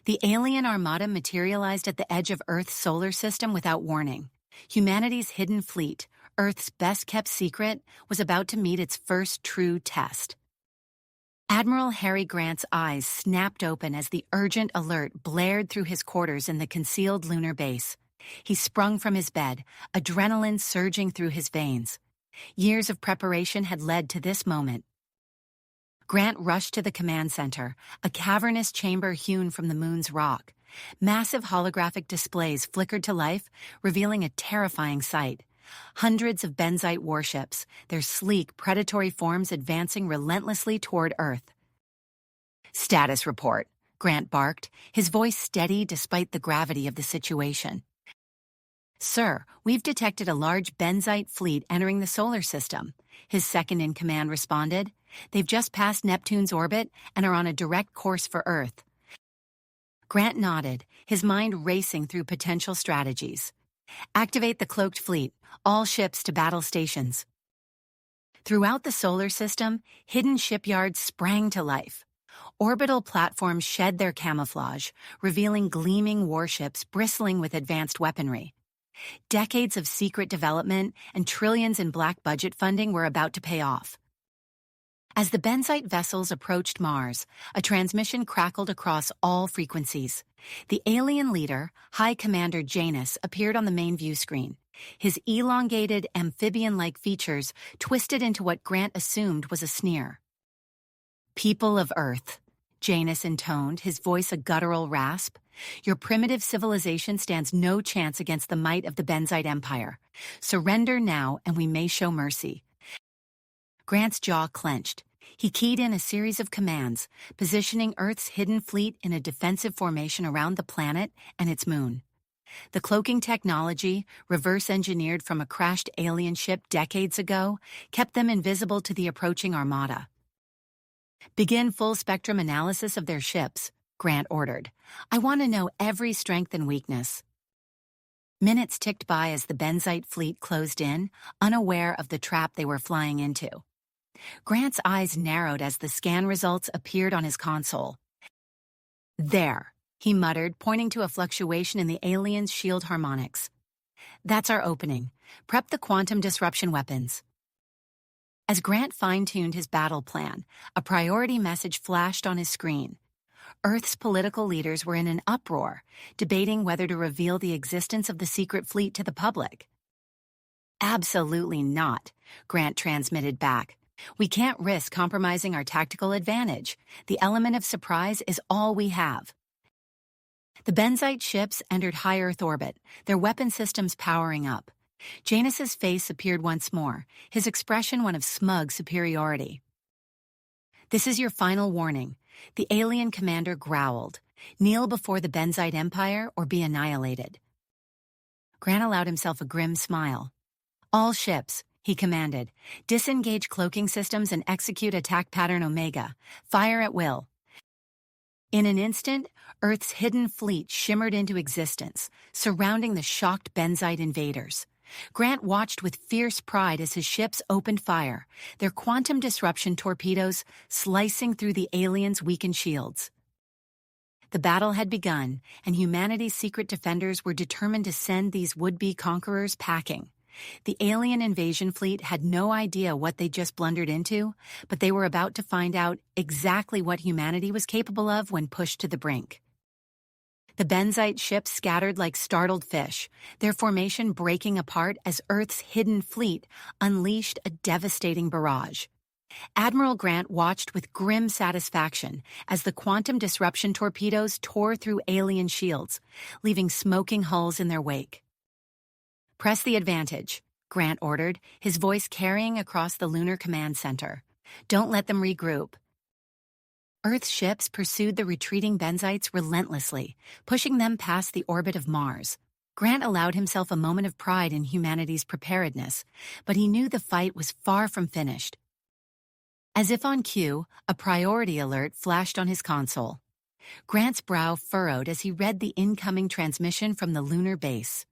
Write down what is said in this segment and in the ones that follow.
The alien armada materialized at the edge of Earth's solar system without warning. Humanity's hidden fleet, Earth's best-kept secret, was about to meet its first true test. Admiral Harry Grant's eyes snapped open as the urgent alert blared through his quarters in the concealed lunar base. He sprung from his bed, adrenaline surging through his veins. Years of preparation had led to this moment. Grant rushed to the command center, a cavernous chamber hewn from the moon's rock. Massive holographic displays flickered to life, revealing a terrifying sight. Hundreds of benzite warships, their sleek, predatory forms advancing relentlessly toward Earth. "Status report," Grant barked, his voice steady despite the gravity of the situation. "Sir, we've detected a large benzite fleet entering the solar system," his second-in-command responded. "They've just passed Neptune's orbit and are on a direct course for Earth." Grant nodded, his mind racing through potential strategies. "Activate the cloaked fleet, all ships to battle stations." Throughout the solar system, hidden shipyards sprang to life. Orbital platforms shed their camouflage, revealing gleaming warships bristling with advanced weaponry. Decades of secret development and trillions in black budget funding were about to pay off. As the benzite vessels approached Mars, a transmission crackled across all frequencies. The alien leader, High Commander Janus, appeared on the main view screen. His elongated, amphibian-like features twisted into what Grant assumed was a sneer. "People of Earth," Janus intoned, his voice a guttural rasp, "your primitive civilization stands no chance against the might of the Benzite Empire. Surrender now, and we may show mercy." Grant's jaw clenched. He keyed in a series of commands, positioning Earth's hidden fleet in a defensive formation around the planet and its moon. The cloaking technology, reverse-engineered from a crashed alien ship decades ago, kept them invisible to the approaching armada. "Begin full-spectrum analysis of their ships," Grant ordered. "I want to know every strength and weakness." Minutes ticked by as the benzite fleet closed in, unaware of the trap they were flying into. Grant's eyes narrowed as the scan results appeared on his console. "There," he muttered, pointing to a fluctuation in the alien's shield harmonics. "That's our opening. Prep the quantum disruption weapons." As Grant fine-tuned his battle plan, a priority message flashed on his screen. Earth's political leaders were in an uproar, debating whether to reveal the existence of the secret fleet to the public. "Absolutely not," Grant transmitted back. "We can't risk compromising our tactical advantage. The element of surprise is all we have." The benzite ships entered high Earth orbit, their weapon systems powering up. Janus's face appeared once more, his expression one of smug superiority. "This is your final warning," the alien commander growled. "Kneel before the Benzite Empire or be annihilated." Grant allowed himself a grim smile. "All ships," he commanded, "disengage cloaking systems and execute attack pattern Omega. Fire at will." In an instant, Earth's hidden fleet shimmered into existence, surrounding the shocked benzite invaders. Grant watched with fierce pride as his ships opened fire, their quantum disruption torpedoes slicing through the aliens' weakened shields. The battle had begun, and humanity's secret defenders were determined to send these would-be conquerors packing. The alien invasion fleet had no idea what they'd just blundered into, but they were about to find out exactly what humanity was capable of when pushed to the brink. The benzite ships scattered like startled fish, their formation breaking apart as Earth's hidden fleet unleashed a devastating barrage. Admiral Grant watched with grim satisfaction as the quantum disruption torpedoes tore through alien shields, leaving smoking hulls in their wake. "Press the advantage," Grant ordered, his voice carrying across the lunar command center. "Don't let them regroup." Earth's ships pursued the retreating benzites relentlessly, pushing them past the orbit of Mars. Grant allowed himself a moment of pride in humanity's preparedness, but he knew the fight was far from finished. As if on cue, a priority alert flashed on his console. Grant's brow furrowed as he read the incoming transmission from the lunar base.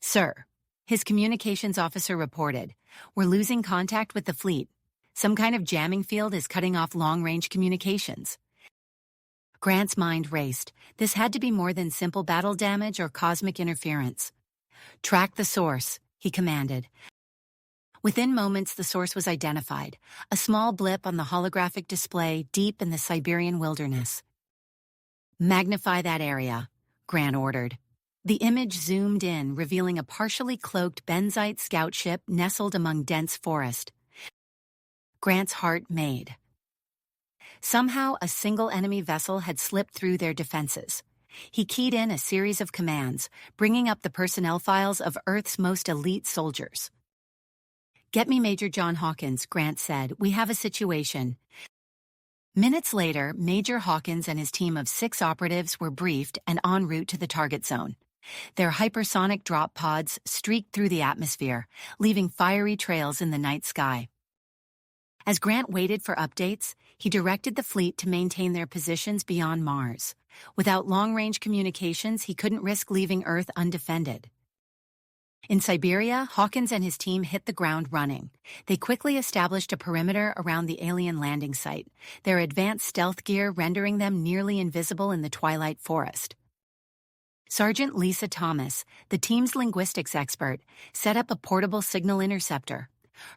"Sir," his communications officer reported, "we're losing contact with the fleet. Some kind of jamming field is cutting off long-range communications." Grant's mind raced. This had to be more than simple battle damage or cosmic interference. Track the source, he commanded. Within moments, the source was identified, a small blip on the holographic display deep in the Siberian wilderness. Magnify that area, Grant ordered. The image zoomed in, revealing a partially cloaked benzite scout ship nestled among dense forest. Grant's heart made. Somehow, a single enemy vessel had slipped through their defenses. He keyed in a series of commands, bringing up the personnel files of Earth's most elite soldiers. "Get me Major John Hawkins," Grant said. "We have a situation." Minutes later, Major Hawkins and his team of 6 operatives were briefed and en route to the target zone. Their hypersonic drop pods streaked through the atmosphere, leaving fiery trails in the night sky. As Grant waited for updates, he directed the fleet to maintain their positions beyond Mars. Without long-range communications, he couldn't risk leaving Earth undefended. In Siberia, Hawkins and his team hit the ground running. They quickly established a perimeter around the alien landing site, their advanced stealth gear rendering them nearly invisible in the twilight forest. Sergeant Lisa Thomas, the team's linguistics expert, set up a portable signal interceptor.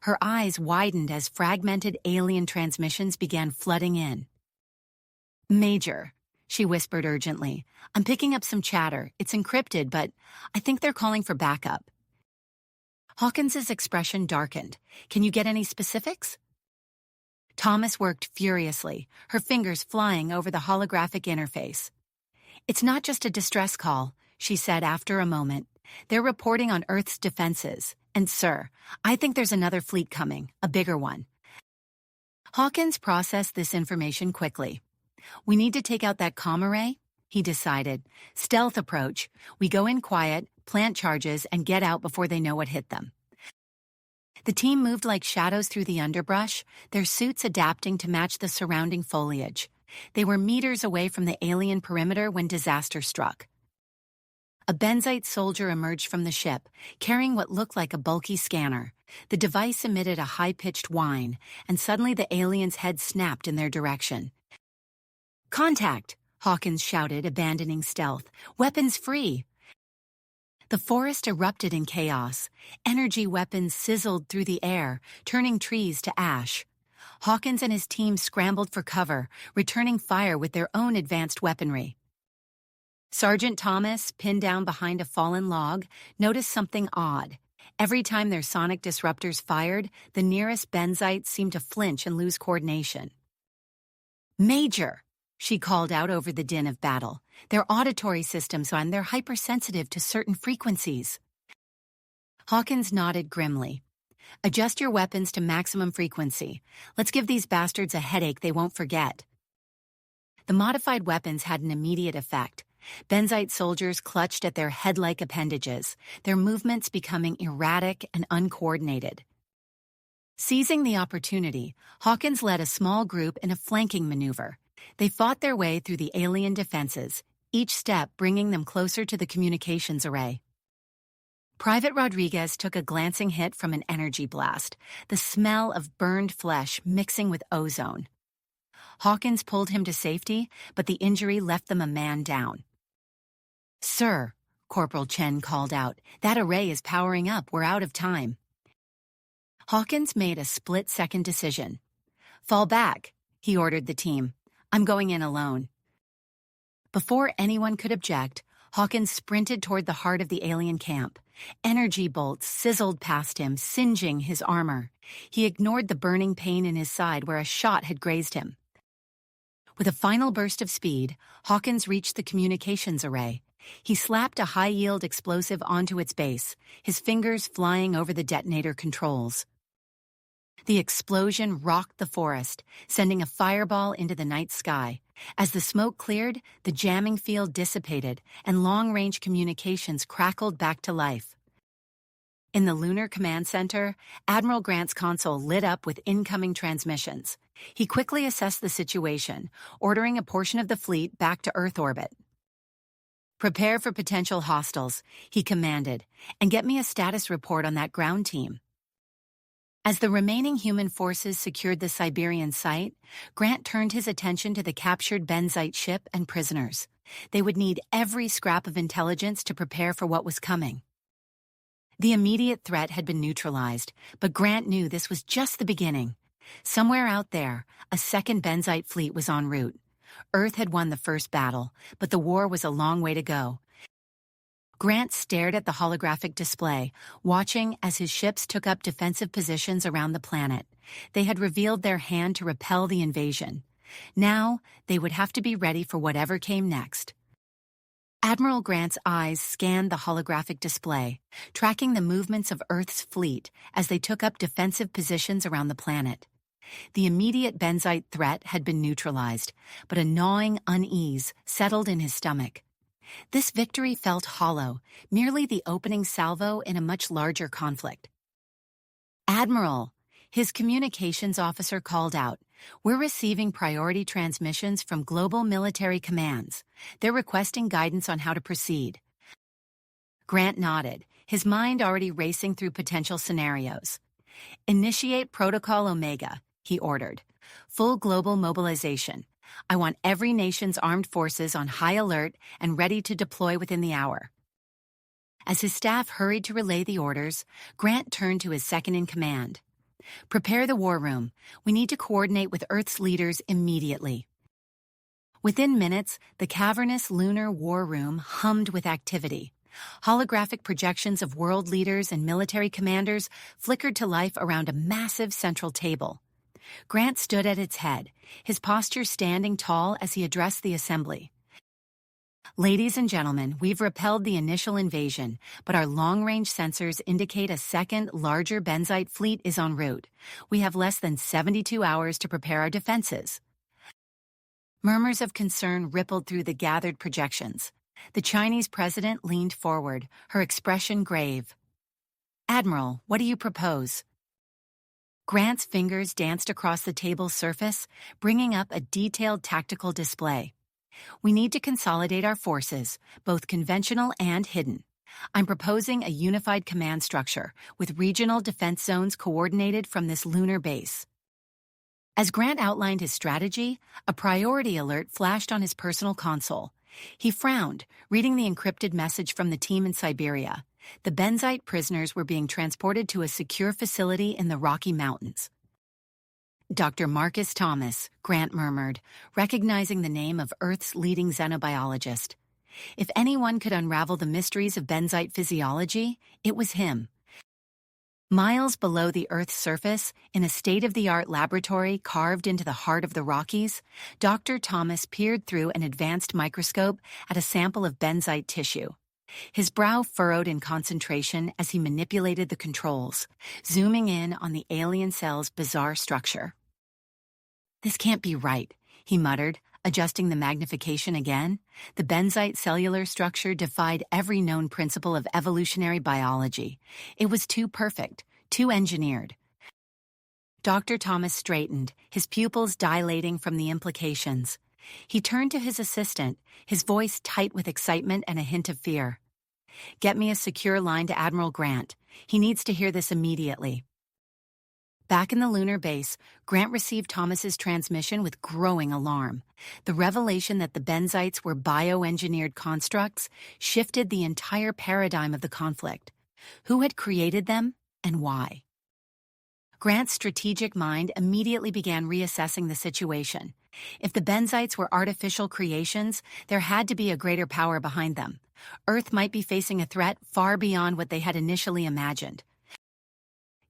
Her eyes widened as fragmented alien transmissions began flooding in. "Major," she whispered urgently, "I'm picking up some chatter. It's encrypted, but I think they're calling for backup." Hawkins's expression darkened. "Can you get any specifics?" Thomas worked furiously, her fingers flying over the holographic interface. "It's not just a distress call," she said after a moment. "They're reporting on Earth's defenses. And, sir, I think there's another fleet coming, a bigger one." Hawkins processed this information quickly. "We need to take out that comm array," he decided. "Stealth approach. We go in quiet, plant charges, and get out before they know what hit them." The team moved like shadows through the underbrush, their suits adapting to match the surrounding foliage. They were meters away from the alien perimeter when disaster struck. A benzite soldier emerged from the ship, carrying what looked like a bulky scanner. The device emitted a high-pitched whine, and suddenly the alien's head snapped in their direction. "Contact!" Hawkins shouted, abandoning stealth. "Weapons free!" The forest erupted in chaos. Energy weapons sizzled through the air, turning trees to ash. Hawkins and his team scrambled for cover, returning fire with their own advanced weaponry. Sergeant Thomas, pinned down behind a fallen log, noticed something odd. Every time their sonic disruptors fired, the nearest benzite seemed to flinch and lose coordination. "Major!" she called out over the din of battle. "Their auditory systems and they're hypersensitive to certain frequencies." Hawkins nodded grimly. "Adjust your weapons to maximum frequency. Let's give these bastards a headache they won't forget." The modified weapons had an immediate effect. Benzite soldiers clutched at their head-like appendages, their movements becoming erratic and uncoordinated. Seizing the opportunity, Hawkins led a small group in a flanking maneuver. They fought their way through the alien defenses, each step bringing them closer to the communications array. Private Rodriguez took a glancing hit from an energy blast, the smell of burned flesh mixing with ozone. Hawkins pulled him to safety, but the injury left them a man down. "Sir," Corporal Chen called out, "that array is powering up. We're out of time." Hawkins made a split-second decision. "Fall back," he ordered the team. "I'm going in alone." Before anyone could object, Hawkins sprinted toward the heart of the alien camp. Energy bolts sizzled past him, singeing his armor. He ignored the burning pain in his side where a shot had grazed him. With a final burst of speed, Hawkins reached the communications array. He slapped a high-yield explosive onto its base, his fingers flying over the detonator controls. The explosion rocked the forest, sending a fireball into the night sky. As the smoke cleared, the jamming field dissipated, and long-range communications crackled back to life. In the Lunar Command Center, Admiral Grant's console lit up with incoming transmissions. He quickly assessed the situation, ordering a portion of the fleet back to Earth orbit. "Prepare for potential hostiles," he commanded, "and get me a status report on that ground team." As the remaining human forces secured the Siberian site, Grant turned his attention to the captured Benzite ship and prisoners. They would need every scrap of intelligence to prepare for what was coming. The immediate threat had been neutralized, but Grant knew this was just the beginning. Somewhere out there, a second Benzite fleet was en route. Earth had won the first battle, but the war was a long way to go. Grant stared at the holographic display, watching as his ships took up defensive positions around the planet. They had revealed their hand to repel the invasion. Now, they would have to be ready for whatever came next. Admiral Grant's eyes scanned the holographic display, tracking the movements of Earth's fleet as they took up defensive positions around the planet. The immediate Benzite threat had been neutralized, but a gnawing unease settled in his stomach. This victory felt hollow, merely the opening salvo in a much larger conflict. "Admiral," his communications officer called out, "we're receiving priority transmissions from global military commands. They're requesting guidance on how to proceed." Grant nodded, his mind already racing through potential scenarios. "Initiate Protocol Omega," he ordered. "Full global mobilization. I want every nation's armed forces on high alert and ready to deploy within the hour." As his staff hurried to relay the orders, Grant turned to his second-in-command. "Prepare the war room. We need to coordinate with Earth's leaders immediately." Within minutes, the cavernous lunar war room hummed with activity. Holographic projections of world leaders and military commanders flickered to life around a massive central table. Grant stood at its head, his posture standing tall as he addressed the assembly. "Ladies and gentlemen, we've repelled the initial invasion, but our long-range sensors indicate a second, larger Benzite fleet is en route. We have less than 72 hours to prepare our defenses." Murmurs of concern rippled through the gathered projections. The Chinese president leaned forward, her expression grave. "Admiral, what do you propose?" Grant's fingers danced across the table's surface, bringing up a detailed tactical display. "We need to consolidate our forces, both conventional and hidden. I'm proposing a unified command structure, with regional defense zones coordinated from this lunar base." As Grant outlined his strategy, a priority alert flashed on his personal console. He frowned, reading the encrypted message from the team in Siberia. The Benzite prisoners were being transported to a secure facility in the Rocky Mountains. "Dr. Marcus Thomas," Grant murmured, recognizing the name of Earth's leading xenobiologist. If anyone could unravel the mysteries of Benzite physiology, it was him. Miles below the Earth's surface, in a state-of-the-art laboratory carved into the heart of the Rockies, Dr. Thomas peered through an advanced microscope at a sample of Benzite tissue. His brow furrowed in concentration as he manipulated the controls, zooming in on the alien cell's bizarre structure. "This can't be right," he muttered, adjusting the magnification again. The Benzite cellular structure defied every known principle of evolutionary biology. It was too perfect, too engineered. Dr. Thomas straightened, his pupils dilating from the implications. He turned to his assistant, his voice tight with excitement and a hint of fear. "Get me a secure line to Admiral Grant. He needs to hear this immediately." Back in the lunar base, Grant received Thomas's transmission with growing alarm. The revelation that the Benzites were bioengineered constructs shifted the entire paradigm of the conflict. Who had created them, and why? Grant's strategic mind immediately began reassessing the situation. If the Benzites were artificial creations, there had to be a greater power behind them. Earth might be facing a threat far beyond what they had initially imagined.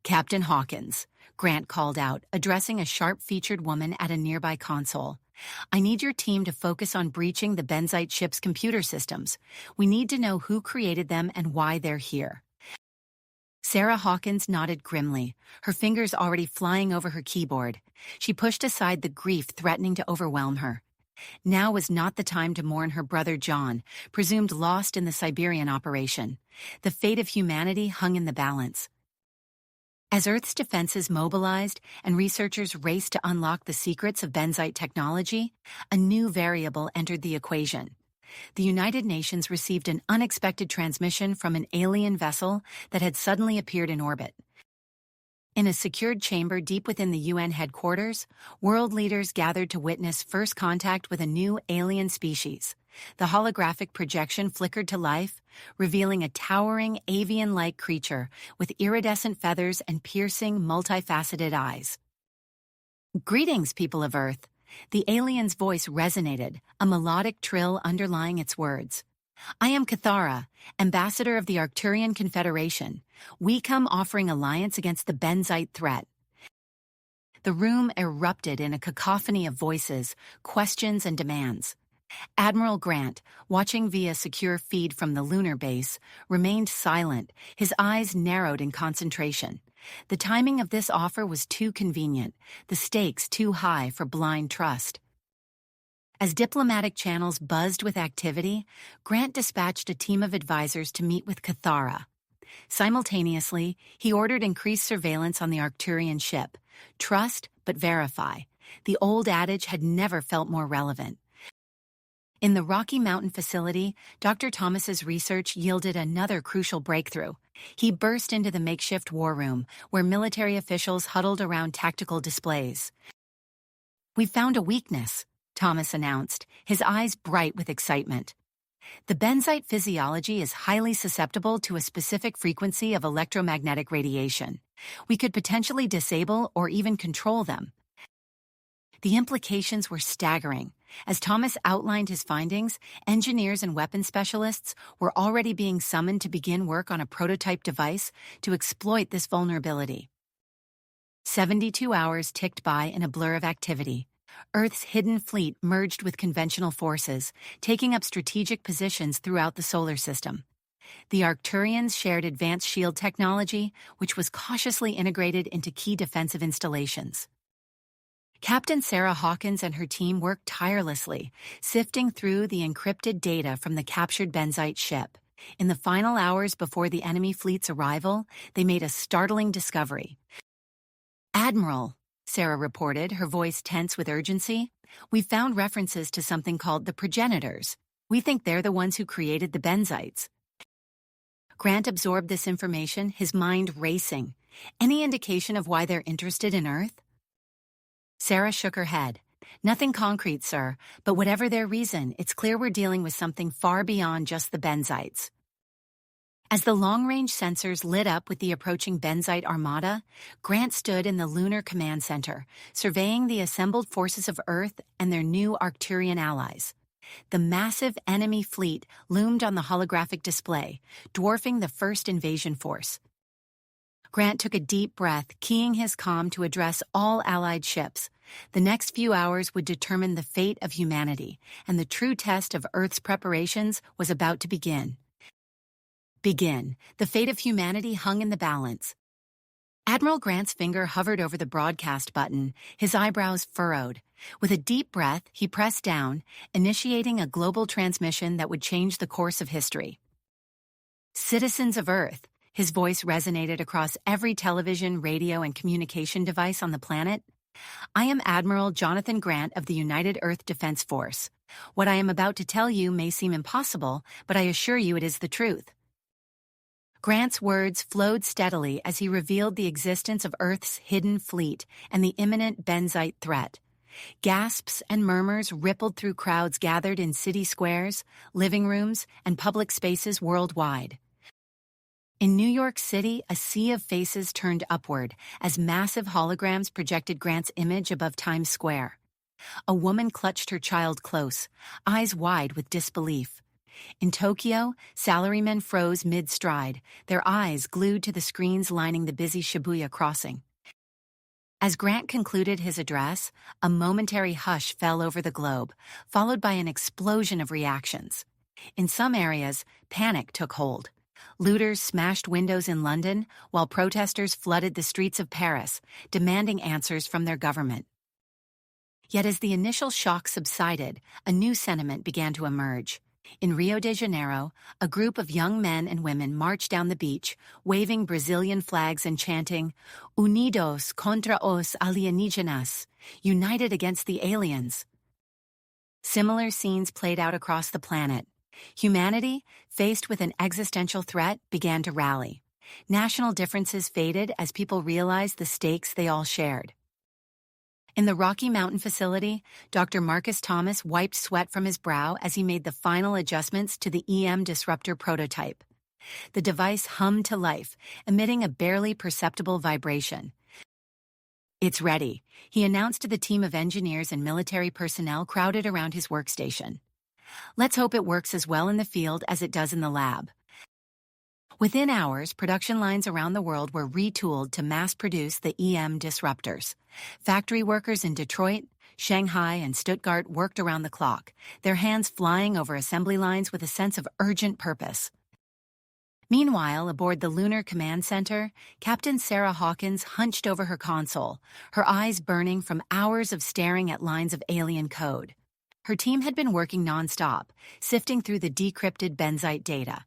"Captain Hawkins," Grant called out, addressing a sharp-featured woman at a nearby console. "I need your team to focus on breaching the Benzite ship's computer systems. We need to know who created them and why they're here." Sarah Hawkins nodded grimly, her fingers already flying over her keyboard. She pushed aside the grief threatening to overwhelm her. Now was not the time to mourn her brother John, presumed lost in the Siberian operation. The fate of humanity hung in the balance. As Earth's defenses mobilized and researchers raced to unlock the secrets of Benzite technology, a new variable entered the equation. The United Nations received an unexpected transmission from an alien vessel that had suddenly appeared in orbit. In a secured chamber deep within the UN headquarters, world leaders gathered to witness first contact with a new alien species. The holographic projection flickered to life, revealing a towering avian-like creature with iridescent feathers and piercing, multifaceted eyes. "Greetings, people of Earth." The alien's voice resonated, a melodic trill underlying its words. "I am Cathara, ambassador of the Arcturian Confederation. We come offering alliance against the Benzite threat." The room erupted in a cacophony of voices, questions, and demands. Admiral Grant, watching via secure feed from the lunar base, remained silent, his eyes narrowed in concentration. The timing of this offer was too convenient, the stakes too high for blind trust. As diplomatic channels buzzed with activity, Grant dispatched a team of advisors to meet with Cathara. Simultaneously, he ordered increased surveillance on the Arcturian ship. Trust, but verify. The old adage had never felt more relevant. In the Rocky Mountain facility, Dr. Thomas's research yielded another crucial breakthrough. He burst into the makeshift war room, where military officials huddled around tactical displays. "We've found a weakness," Thomas announced, his eyes bright with excitement. "The Benzite physiology is highly susceptible to a specific frequency of electromagnetic radiation. We could potentially disable or even control them." The implications were staggering. As Thomas outlined his findings, engineers and weapons specialists were already being summoned to begin work on a prototype device to exploit this vulnerability. 72 hours ticked by in a blur of activity. Earth's hidden fleet merged with conventional forces, taking up strategic positions throughout the solar system. The Arcturians shared advanced shield technology, which was cautiously integrated into key defensive installations. Captain Sarah Hawkins and her team worked tirelessly, sifting through the encrypted data from the captured Benzite ship. In the final hours before the enemy fleet's arrival, they made a startling discovery. "Admiral," Sarah reported, her voice tense with urgency, "we found references to something called the progenitors. We think they're the ones who created the Benzites." Grant absorbed this information, his mind racing. Any indication of why they're interested in Earth? Sarah shook her head. "Nothing concrete, sir, but whatever their reason, it's clear we're dealing with something far beyond just the Benzites." As the long-range sensors lit up with the approaching Benzite armada, Grant stood in the Lunar Command Center, surveying the assembled forces of Earth and their new Arcturian allies. The massive enemy fleet loomed on the holographic display, dwarfing the first invasion force. Grant took a deep breath, keying his comm to address all Allied ships. The next few hours would determine the fate of humanity, and the true test of Earth's preparations was about to begin. The fate of humanity hung in the balance. Admiral Grant's finger hovered over the broadcast button, his eyebrows furrowed. With a deep breath, he pressed down, initiating a global transmission that would change the course of history. "Citizens of Earth," his voice resonated across every television, radio, and communication device on the planet. "I am Admiral Jonathan Grant of the United Earth Defense Force. What I am about to tell you may seem impossible, but I assure you it is the truth." Grant's words flowed steadily as he revealed the existence of Earth's hidden fleet and the imminent Benzite threat. Gasps and murmurs rippled through crowds gathered in city squares, living rooms, and public spaces worldwide. In New York City, a sea of faces turned upward as massive holograms projected Grant's image above Times Square. A woman clutched her child close, eyes wide with disbelief. In Tokyo, salarymen froze mid-stride, their eyes glued to the screens lining the busy Shibuya crossing. As Grant concluded his address, a momentary hush fell over the globe, followed by an explosion of reactions. In some areas, panic took hold. Looters smashed windows in London, while protesters flooded the streets of Paris, demanding answers from their government. Yet as the initial shock subsided, a new sentiment began to emerge. In Rio de Janeiro, a group of young men and women marched down the beach, waving Brazilian flags and chanting, "Unidos contra os alienígenas," united against the aliens. Similar scenes played out across the planet. Humanity, faced with an existential threat, began to rally. National differences faded as people realized the stakes they all shared. In the Rocky Mountain facility, Dr. Marcus Thomas wiped sweat from his brow as he made the final adjustments to the EM disruptor prototype. The device hummed to life, emitting a barely perceptible vibration. "It's ready," he announced to the team of engineers and military personnel crowded around his workstation. "Let's hope it works as well in the field as it does in the lab." Within hours, production lines around the world were retooled to mass-produce the EM disruptors. Factory workers in Detroit, Shanghai, and Stuttgart worked around the clock, their hands flying over assembly lines with a sense of urgent purpose. Meanwhile, aboard the Lunar Command Center, Captain Sarah Hawkins hunched over her console, her eyes burning from hours of staring at lines of alien code. Her team had been working nonstop, sifting through the decrypted benzite data.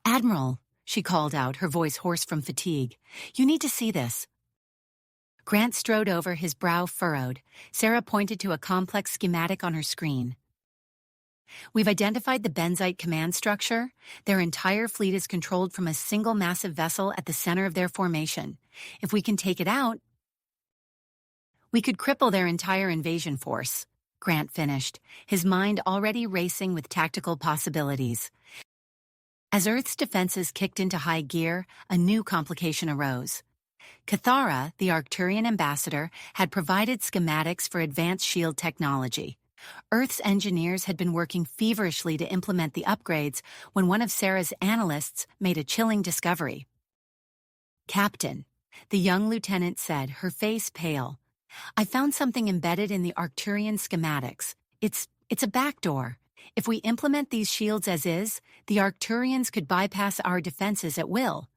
"Admiral," she called out, her voice hoarse from fatigue, "you need to see this." Grant strode over, his brow furrowed. Sarah pointed to a complex schematic on her screen. "We've identified the benzite command structure. Their entire fleet is controlled from a single massive vessel at the center of their formation. If we can take it out, we could cripple their entire invasion force," Grant finished, his mind already racing with tactical possibilities. As Earth's defenses kicked into high gear, a new complication arose. Cathara, the Arcturian ambassador, had provided schematics for advanced shield technology. Earth's engineers had been working feverishly to implement the upgrades when one of Sarah's analysts made a chilling discovery. "Captain," the young lieutenant said, her face pale, "I found something embedded in the Arcturian schematics. It's a backdoor. If we implement these shields as is, the Arcturians could bypass our defenses at will."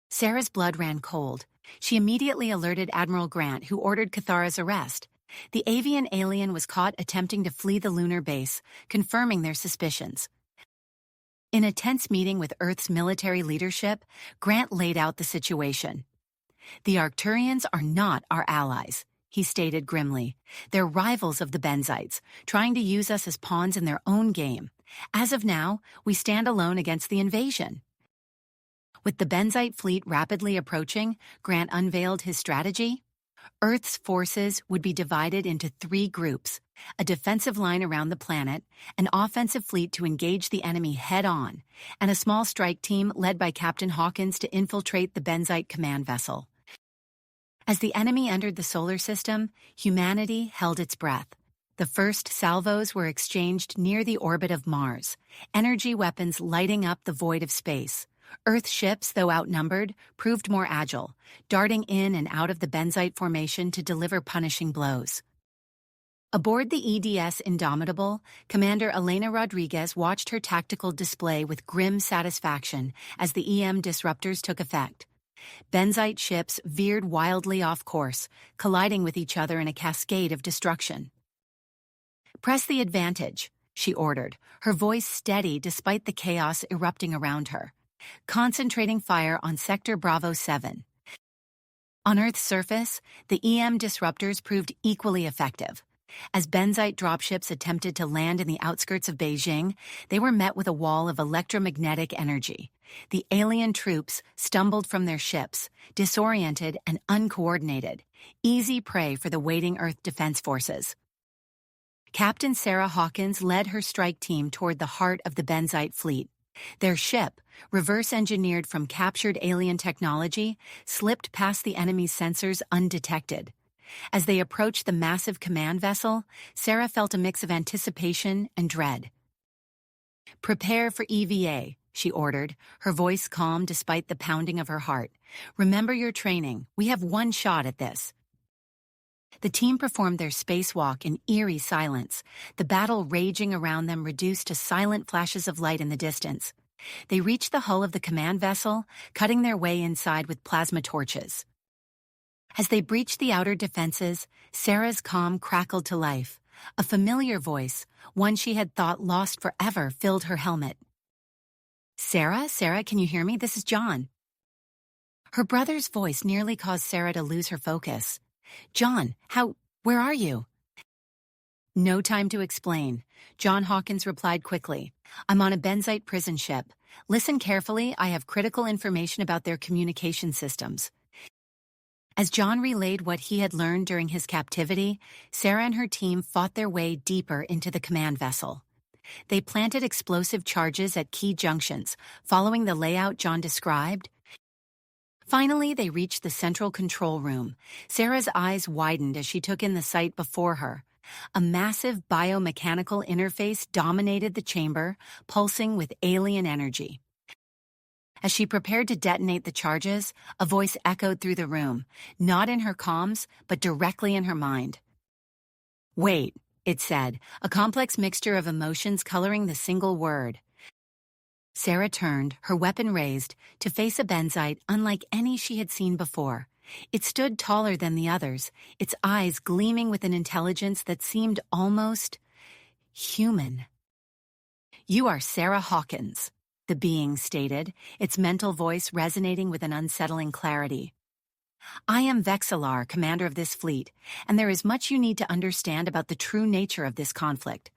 Sarah's blood ran cold. She immediately alerted Admiral Grant, who ordered Cathara's arrest. The avian alien was caught attempting to flee the lunar base, confirming their suspicions. In a tense meeting with Earth's military leadership, Grant laid out the situation. "The Arcturians are not our allies," he stated grimly. "They're rivals of the benzites, trying to use us as pawns in their own game. As of now, we stand alone against the invasion." With the benzite fleet rapidly approaching, Grant unveiled his strategy. Earth's forces would be divided into 3 groups: a defensive line around the planet, an offensive fleet to engage the enemy head-on, and a small strike team led by Captain Hawkins to infiltrate the benzite command vessel. As the enemy entered the solar system, humanity held its breath. The first salvos were exchanged near the orbit of Mars, energy weapons lighting up the void of space. Earth ships, though outnumbered, proved more agile, darting in and out of the benzite formation to deliver punishing blows. Aboard the EDS Indomitable, Commander Elena Rodriguez watched her tactical display with grim satisfaction as the EM disruptors took effect. Benzite ships veered wildly off course, colliding with each other in a cascade of destruction. "Press the advantage," she ordered, her voice steady despite the chaos erupting around her. "Concentrating fire on Sector Bravo 7. On Earth's surface, the EM disruptors proved equally effective. As benzite dropships attempted to land in the outskirts of Beijing, they were met with a wall of electromagnetic energy. The alien troops stumbled from their ships, disoriented and uncoordinated, easy prey for the waiting Earth defense forces. Captain Sarah Hawkins led her strike team toward the heart of the benzite fleet. Their ship, reverse-engineered from captured alien technology, slipped past the enemy's sensors undetected. As they approached the massive command vessel, Sarah felt a mix of anticipation and dread. "Prepare for EVA," she ordered, her voice calm despite the pounding of her heart. "Remember your training. We have one shot at this." The team performed their spacewalk in eerie silence, the battle raging around them reduced to silent flashes of light in the distance. They reached the hull of the command vessel, cutting their way inside with plasma torches. As they breached the outer defenses, Sarah's calm crackled to life. A familiar voice, one she had thought lost forever, filled her helmet. "Sarah, can you hear me? This is John." Her brother's voice nearly caused Sarah to lose her focus. "John, where are you?" No time to explain. John Hawkins replied quickly. I'm on a Benzite prison ship. Listen carefully, I have critical information about their communication systems. As John relayed what he had learned during his captivity, Sarah and her team fought their way deeper into the command vessel. They planted explosive charges at key junctions, following the layout John described. Finally, they reached the central control room. Sarah's eyes widened as she took in the sight before her. A massive biomechanical interface dominated the chamber, pulsing with alien energy. As she prepared to detonate the charges, a voice echoed through the room, not in her comms, but directly in her mind. Wait, it said, a complex mixture of emotions coloring the single word. Sarah turned, her weapon raised, to face a Benzite unlike any she had seen before. It stood taller than the others, its eyes gleaming with an intelligence that seemed almost human. You are Sarah Hawkins, the being stated, its mental voice resonating with an unsettling clarity. I am Vexillar, commander of this fleet, and there is much you need to understand about the true nature of this conflict.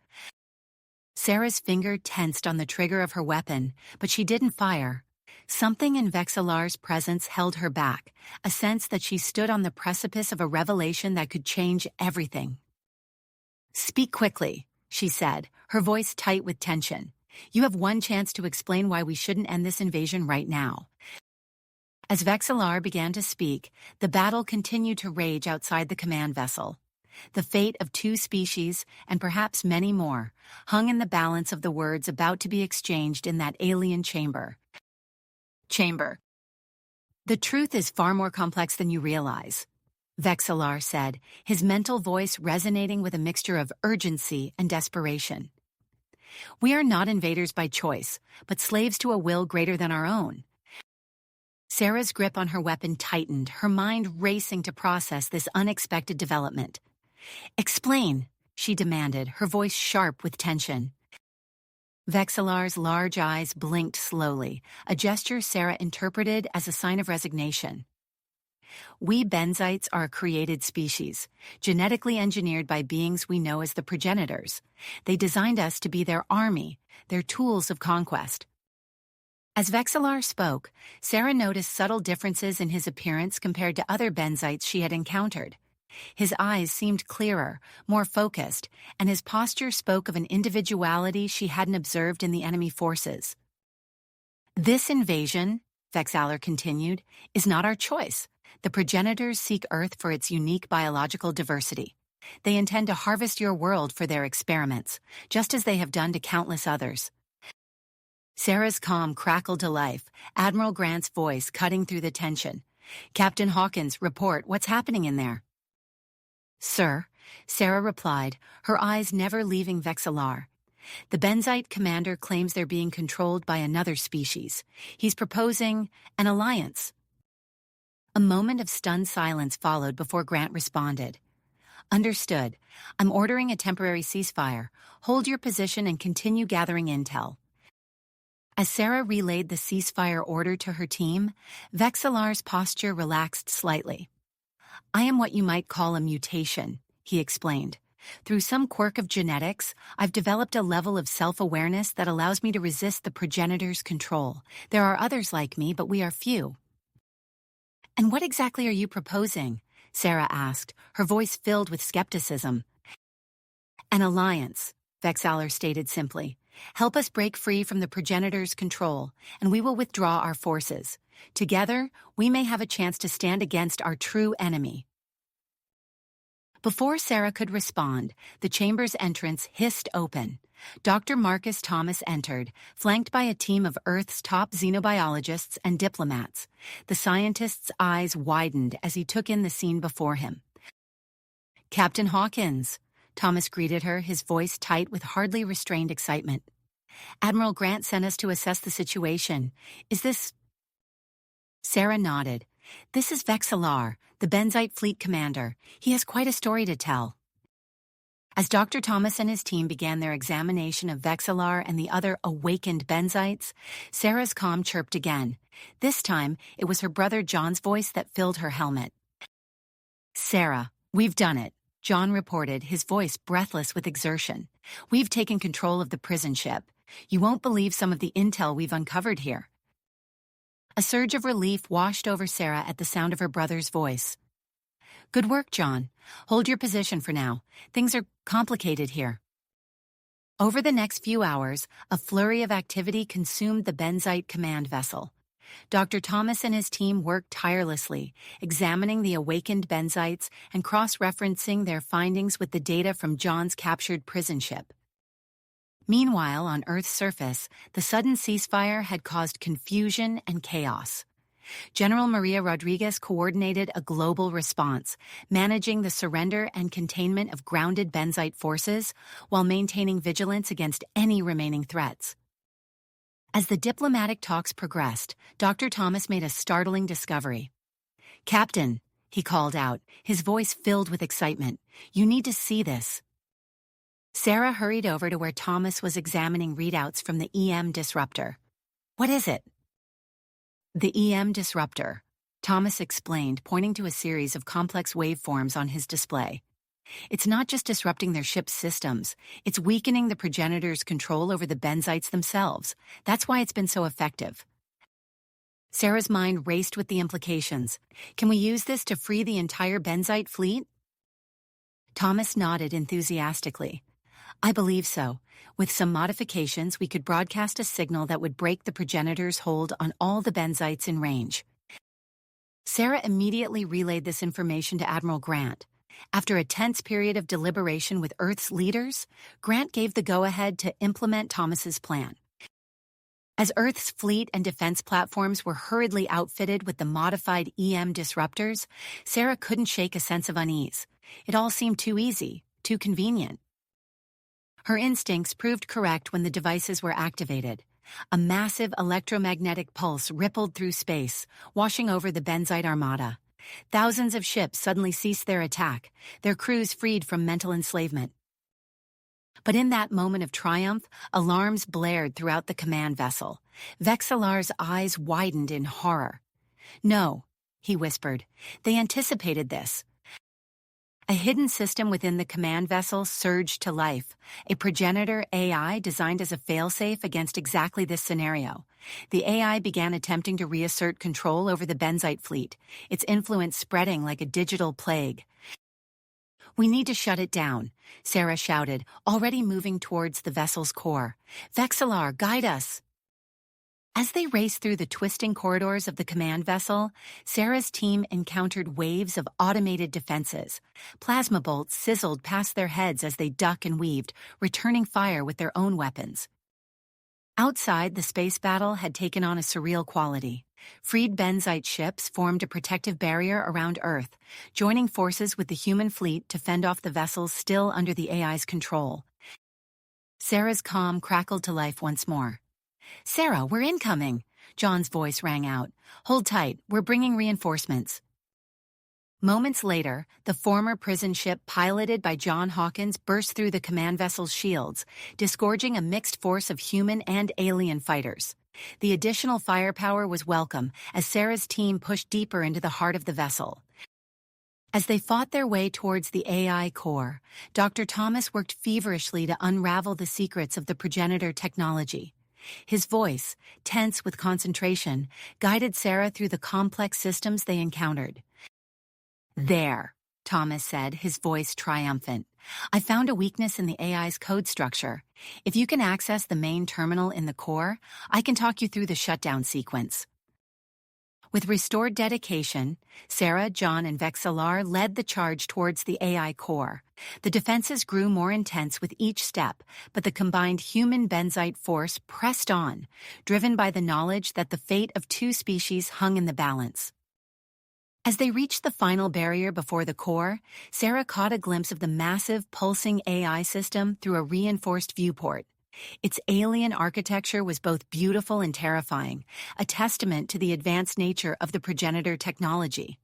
Sarah's finger tensed on the trigger of her weapon, but she didn't fire. Something in Vexillar's presence held her back, a sense that she stood on the precipice of a revelation that could change everything. Speak quickly, she said, her voice tight with tension. You have one chance to explain why we shouldn't end this invasion right now. As Vexillar began to speak, the battle continued to rage outside the command vessel. The fate of 2 species, and perhaps many more, hung in the balance of the words about to be exchanged in that alien chamber. The truth is far more complex than you realize, Vexillar said, his mental voice resonating with a mixture of urgency and desperation. We are not invaders by choice, but slaves to a will greater than our own. Sarah's grip on her weapon tightened, her mind racing to process this unexpected development. Explain, she demanded, her voice sharp with tension. Vexillar's large eyes blinked slowly, a gesture Sarah interpreted as a sign of resignation. We Benzites are a created species, genetically engineered by beings we know as the progenitors. They designed us to be their army, their tools of conquest. As Vexillar spoke, Sarah noticed subtle differences in his appearance compared to other Benzites she had encountered. His eyes seemed clearer, more focused, and his posture spoke of an individuality she hadn't observed in the enemy forces. This invasion, Vexillar continued, is not our choice. The progenitors seek Earth for its unique biological diversity. They intend to harvest your world for their experiments, just as they have done to countless others. Sarah's calm crackled to life, Admiral Grant's voice cutting through the tension. Captain Hawkins, report, what's happening in there? Sir, Sarah replied, her eyes never leaving Vexillar. The Benzite commander claims they're being controlled by another species. He's proposing an alliance. A moment of stunned silence followed before Grant responded. Understood. I'm ordering a temporary ceasefire. Hold your position and continue gathering intel. As Sarah relayed the ceasefire order to her team, Vexillar's posture relaxed slightly. I am what you might call a mutation, he explained. Through some quirk of genetics, I've developed a level of self-awareness that allows me to resist the progenitor's control. There are others like me, but we are few. And what exactly are you proposing? Sarah asked, her voice filled with skepticism. An alliance, Vexillar stated simply. Help us break free from the progenitor's control, and we will withdraw our forces. Together, we may have a chance to stand against our true enemy. Before Sarah could respond, the chamber's entrance hissed open. Dr. Marcus Thomas entered, flanked by a team of Earth's top xenobiologists and diplomats. The scientist's eyes widened as he took in the scene before him. Captain Hawkins, Thomas greeted her, his voice tight with hardly restrained excitement. Admiral Grant sent us to assess the situation. Is this... Sarah nodded. This is Vexillar, the Benzite fleet commander. He has quite a story to tell. As Dr. Thomas and his team began their examination of Vexillar and the other awakened Benzites, Sarah's calm chirped again. This time, it was her brother John's voice that filled her helmet. Sarah, we've done it, John reported, his voice breathless with exertion. "We've taken control of the prison ship. You won't believe some of the intel we've uncovered here." A surge of relief washed over Sarah at the sound of her brother's voice. "Good work, John. Hold your position for now. Things are complicated here." Over the next few hours, a flurry of activity consumed the Benzite command vessel. Dr. Thomas and his team worked tirelessly, examining the awakened Benzites and cross-referencing their findings with the data from John's captured prison ship. Meanwhile, on Earth's surface, the sudden ceasefire had caused confusion and chaos. General Maria Rodriguez coordinated a global response, managing the surrender and containment of grounded Benzite forces while maintaining vigilance against any remaining threats. As the diplomatic talks progressed, Dr. Thomas made a startling discovery. "Captain," he called out, his voice filled with excitement, "you need to see this." Sarah hurried over to where Thomas was examining readouts from the EM disruptor. "What is it?" "The EM disruptor," Thomas explained, pointing to a series of complex waveforms on his display. "It's not just disrupting their ship's systems, it's weakening the progenitor's control over the Benzites themselves. That's why it's been so effective." Sarah's mind raced with the implications. "Can we use this to free the entire Benzite fleet?" Thomas nodded enthusiastically. "I believe so. With some modifications, we could broadcast a signal that would break the progenitor's hold on all the Benzites in range." Sarah immediately relayed this information to Admiral Grant. After a tense period of deliberation with Earth's leaders, Grant gave the go-ahead to implement Thomas's plan. As Earth's fleet and defense platforms were hurriedly outfitted with the modified EM disruptors, Sarah couldn't shake a sense of unease. It all seemed too easy, too convenient. Her instincts proved correct when the devices were activated. A massive electromagnetic pulse rippled through space, washing over the Benzite armada. Thousands of ships suddenly ceased their attack, their crews freed from mental enslavement. But in that moment of triumph, alarms blared throughout the command vessel. Vexillar's eyes widened in horror. "No," he whispered. "They anticipated this." A hidden system within the command vessel surged to life, a progenitor AI designed as a failsafe against exactly this scenario. The AI began attempting to reassert control over the Benzite fleet, its influence spreading like a digital plague. "We need to shut it down," Sarah shouted, already moving towards the vessel's core. "Vexillar, guide us!" As they raced through the twisting corridors of the command vessel, Sarah's team encountered waves of automated defenses. Plasma bolts sizzled past their heads as they ducked and weaved, returning fire with their own weapons. Outside, the space battle had taken on a surreal quality. Freed Benzite ships formed a protective barrier around Earth, joining forces with the human fleet to fend off the vessels still under the AI's control. Sarah's calm crackled to life once more. "Sarah, we're incoming!" John's voice rang out. "Hold tight, we're bringing reinforcements." Moments later, the former prison ship piloted by John Hawkins burst through the command vessel's shields, disgorging a mixed force of human and alien fighters. The additional firepower was welcome as Sarah's team pushed deeper into the heart of the vessel. As they fought their way towards the AI core, Dr. Thomas worked feverishly to unravel the secrets of the progenitor technology. His voice, tense with concentration, guided Sarah through the complex systems they encountered. "There," Thomas said, his voice triumphant. "I found a weakness in the AI's code structure. If you can access the main terminal in the core, I can talk you through the shutdown sequence." With restored dedication, Sarah, John, and Vexillar led the charge towards the AI core. The defenses grew more intense with each step, but the combined human Benzite force pressed on, driven by the knowledge that the fate of two species hung in the balance. As they reached the final barrier before the core, Sarah caught a glimpse of the massive, pulsing AI system through a reinforced viewport. Its alien architecture was both beautiful and terrifying, a testament to the advanced nature of the progenitor technology.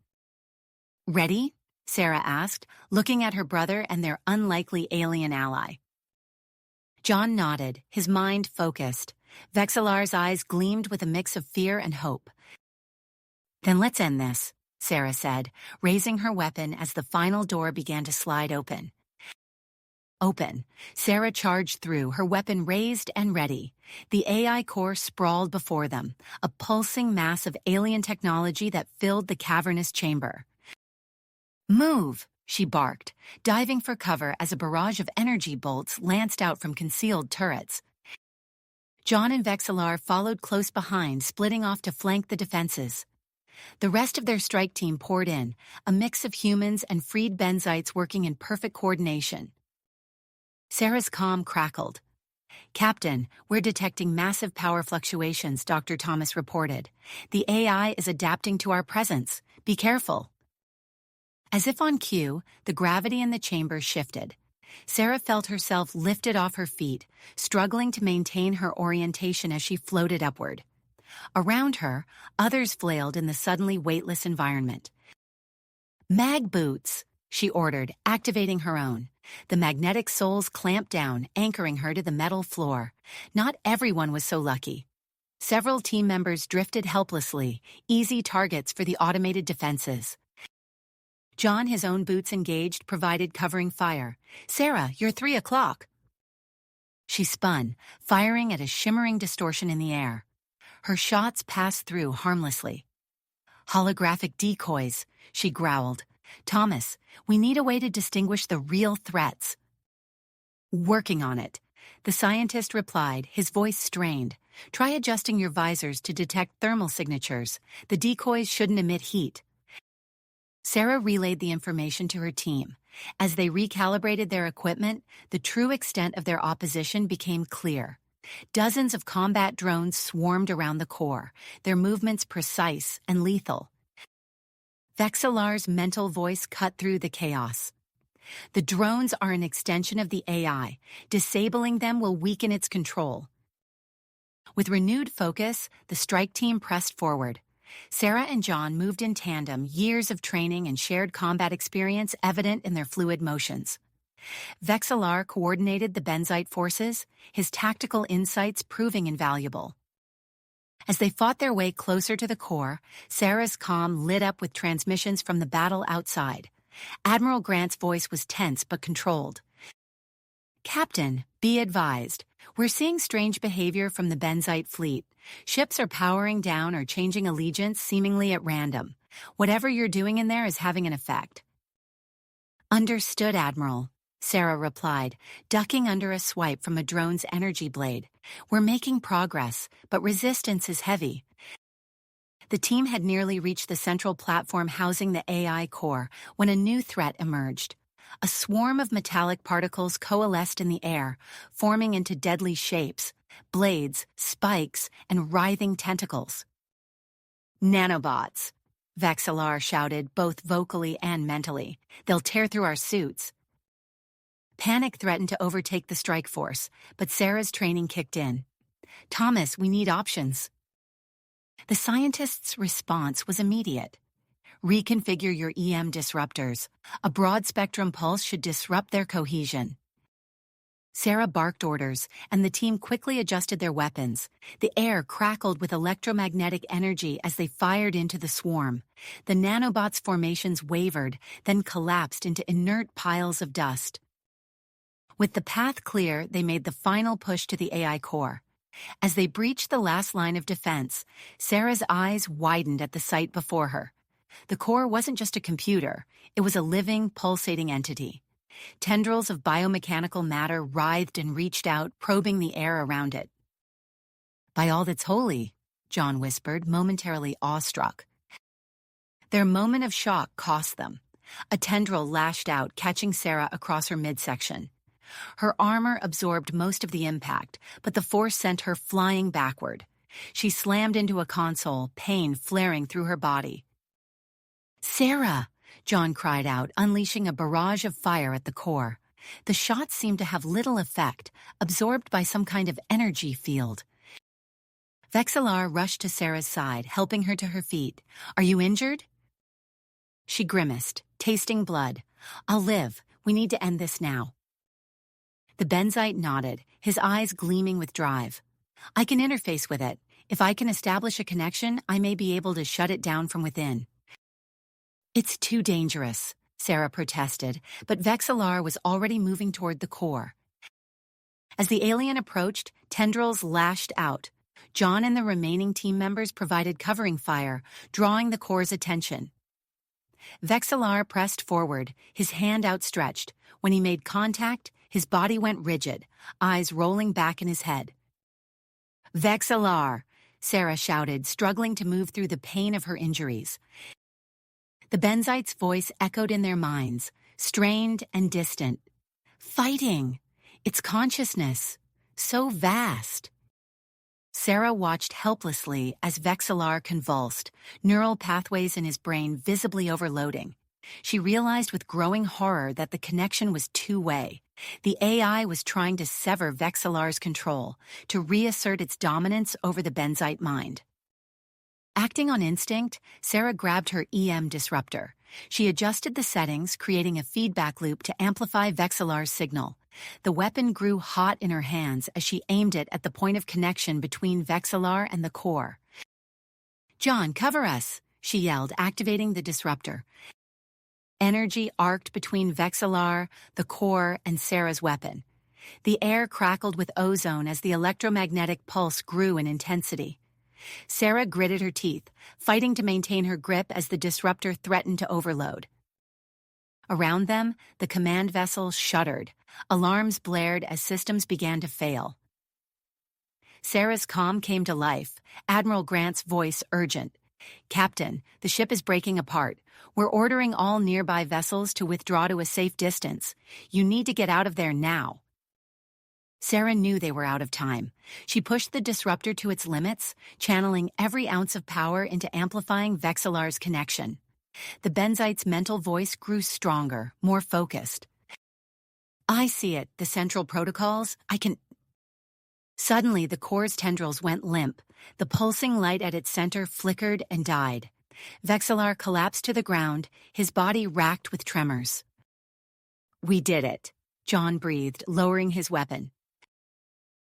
"Ready?" Sarah asked, looking at her brother and their unlikely alien ally. John nodded, his mind focused. Vexillar's eyes gleamed with a mix of fear and hope. "Then let's end this," Sarah said, raising her weapon as the final door began to slide open. Open. Sarah charged through, her weapon raised and ready. The AI core sprawled before them, a pulsing mass of alien technology that filled the cavernous chamber. "Move!" she barked, diving for cover as a barrage of energy bolts lanced out from concealed turrets. John and Vexillar followed close behind, splitting off to flank the defenses. The rest of their strike team poured in, a mix of humans and freed Benzites working in perfect coordination. Sarah's comm crackled. "Captain, we're detecting massive power fluctuations," Dr. Thomas reported. "The AI is adapting to our presence. Be careful." As if on cue, the gravity in the chamber shifted. Sarah felt herself lifted off her feet, struggling to maintain her orientation as she floated upward. Around her, others flailed in the suddenly weightless environment. "Mag boots," she ordered, activating her own. The magnetic soles clamped down, anchoring her to the metal floor. Not everyone was so lucky. Several team members drifted helplessly, easy targets for the automated defenses. John, his own boots engaged, provided covering fire. "Sarah, you're 3 o'clock." She spun, firing at a shimmering distortion in the air. Her shots passed through harmlessly. "Holographic decoys," she growled. "Thomas, we need a way to distinguish the real threats." "Working on it," the scientist replied, his voice strained. "Try adjusting your visors to detect thermal signatures. The decoys shouldn't emit heat." Sarah relayed the information to her team. As they recalibrated their equipment, the true extent of their opposition became clear. Dozens of combat drones swarmed around the core, their movements precise and lethal. Vexillar's mental voice cut through the chaos. "The drones are an extension of the AI. Disabling them will weaken its control." With renewed focus, the strike team pressed forward. Sarah and John moved in tandem, years of training and shared combat experience evident in their fluid motions. Vexillar coordinated the Benzite forces, his tactical insights proving invaluable. As they fought their way closer to the core, Sarah's comm lit up with transmissions from the battle outside. Admiral Grant's voice was tense but controlled. "Captain, be advised. We're seeing strange behavior from the Benzite fleet. Ships are powering down or changing allegiance seemingly at random. Whatever you're doing in there is having an effect." "Understood, Admiral," Sarah replied, ducking under a swipe from a drone's energy blade. "We're making progress, but resistance is heavy." The team had nearly reached the central platform housing the AI core when a new threat emerged. A swarm of metallic particles coalesced in the air, forming into deadly shapes, blades, spikes, and writhing tentacles. "Nanobots," Vexillar shouted, both vocally and mentally. "They'll tear through our suits." Panic threatened to overtake the strike force, but Sarah's training kicked in. "Thomas, we need options." The scientist's response was immediate. "Reconfigure your EM disruptors. A broad-spectrum pulse should disrupt their cohesion." Sarah barked orders, and the team quickly adjusted their weapons. The air crackled with electromagnetic energy as they fired into the swarm. The nanobots' formations wavered, then collapsed into inert piles of dust. With the path clear, they made the final push to the AI core. As they breached the last line of defense, Sarah's eyes widened at the sight before her. The core wasn't just a computer, it was a living, pulsating entity. Tendrils of biomechanical matter writhed and reached out, probing the air around it. "By all that's holy," John whispered, momentarily awestruck. Their moment of shock cost them. A tendril lashed out, catching Sarah across her midsection. Her armor absorbed most of the impact, but the force sent her flying backward. She slammed into a console, pain flaring through her body. "Sarah!" John cried out, unleashing a barrage of fire at the core. The shots seemed to have little effect, absorbed by some kind of energy field. Vexillar rushed to Sarah's side, helping her to her feet. "Are you injured?" She grimaced, tasting blood. "I'll live. We need to end this now." The Benzite nodded, his eyes gleaming with drive. "I can interface with it. If I can establish a connection, I may be able to shut it down from within." It's too dangerous, Sarah protested, but Vexillar was already moving toward the core. As the alien approached, tendrils lashed out. John and the remaining team members provided covering fire, drawing the core's attention. Vexillar pressed forward, his hand outstretched. When he made contact, his body went rigid, eyes rolling back in his head. Vexillar, Sarah shouted, struggling to move through the pain of her injuries. The Benzite's voice echoed in their minds, strained and distant. Fighting! Its consciousness, so vast. Sarah watched helplessly as Vexillar convulsed, neural pathways in his brain visibly overloading. She realized with growing horror that the connection was two-way. The AI was trying to sever Vexillar's control, to reassert its dominance over the Benzite mind. Acting on instinct, Sarah grabbed her EM disruptor. She adjusted the settings, creating a feedback loop to amplify Vexillar's signal. The weapon grew hot in her hands as she aimed it at the point of connection between Vexillar and the core. "John, cover us!" she yelled, activating the disruptor. Energy arced between Vexillar, the core, and Sarah's weapon. The air crackled with ozone as the electromagnetic pulse grew in intensity. Sarah gritted her teeth, fighting to maintain her grip as the disruptor threatened to overload. Around them, the command vessel shuddered. Alarms blared as systems began to fail. Sarah's comm came to life, Admiral Grant's voice urgent. "Captain, the ship is breaking apart. We're ordering all nearby vessels to withdraw to a safe distance. You need to get out of there now." Sarah knew they were out of time. She pushed the disruptor to its limits, channeling every ounce of power into amplifying Vexillar's connection. The Benzite's mental voice grew stronger, more focused. "I see it, the central protocols. I can—" Suddenly, the core's tendrils went limp. The pulsing light at its center flickered and died. Vexillar collapsed to the ground, his body racked with tremors. "We did it," John breathed, lowering his weapon.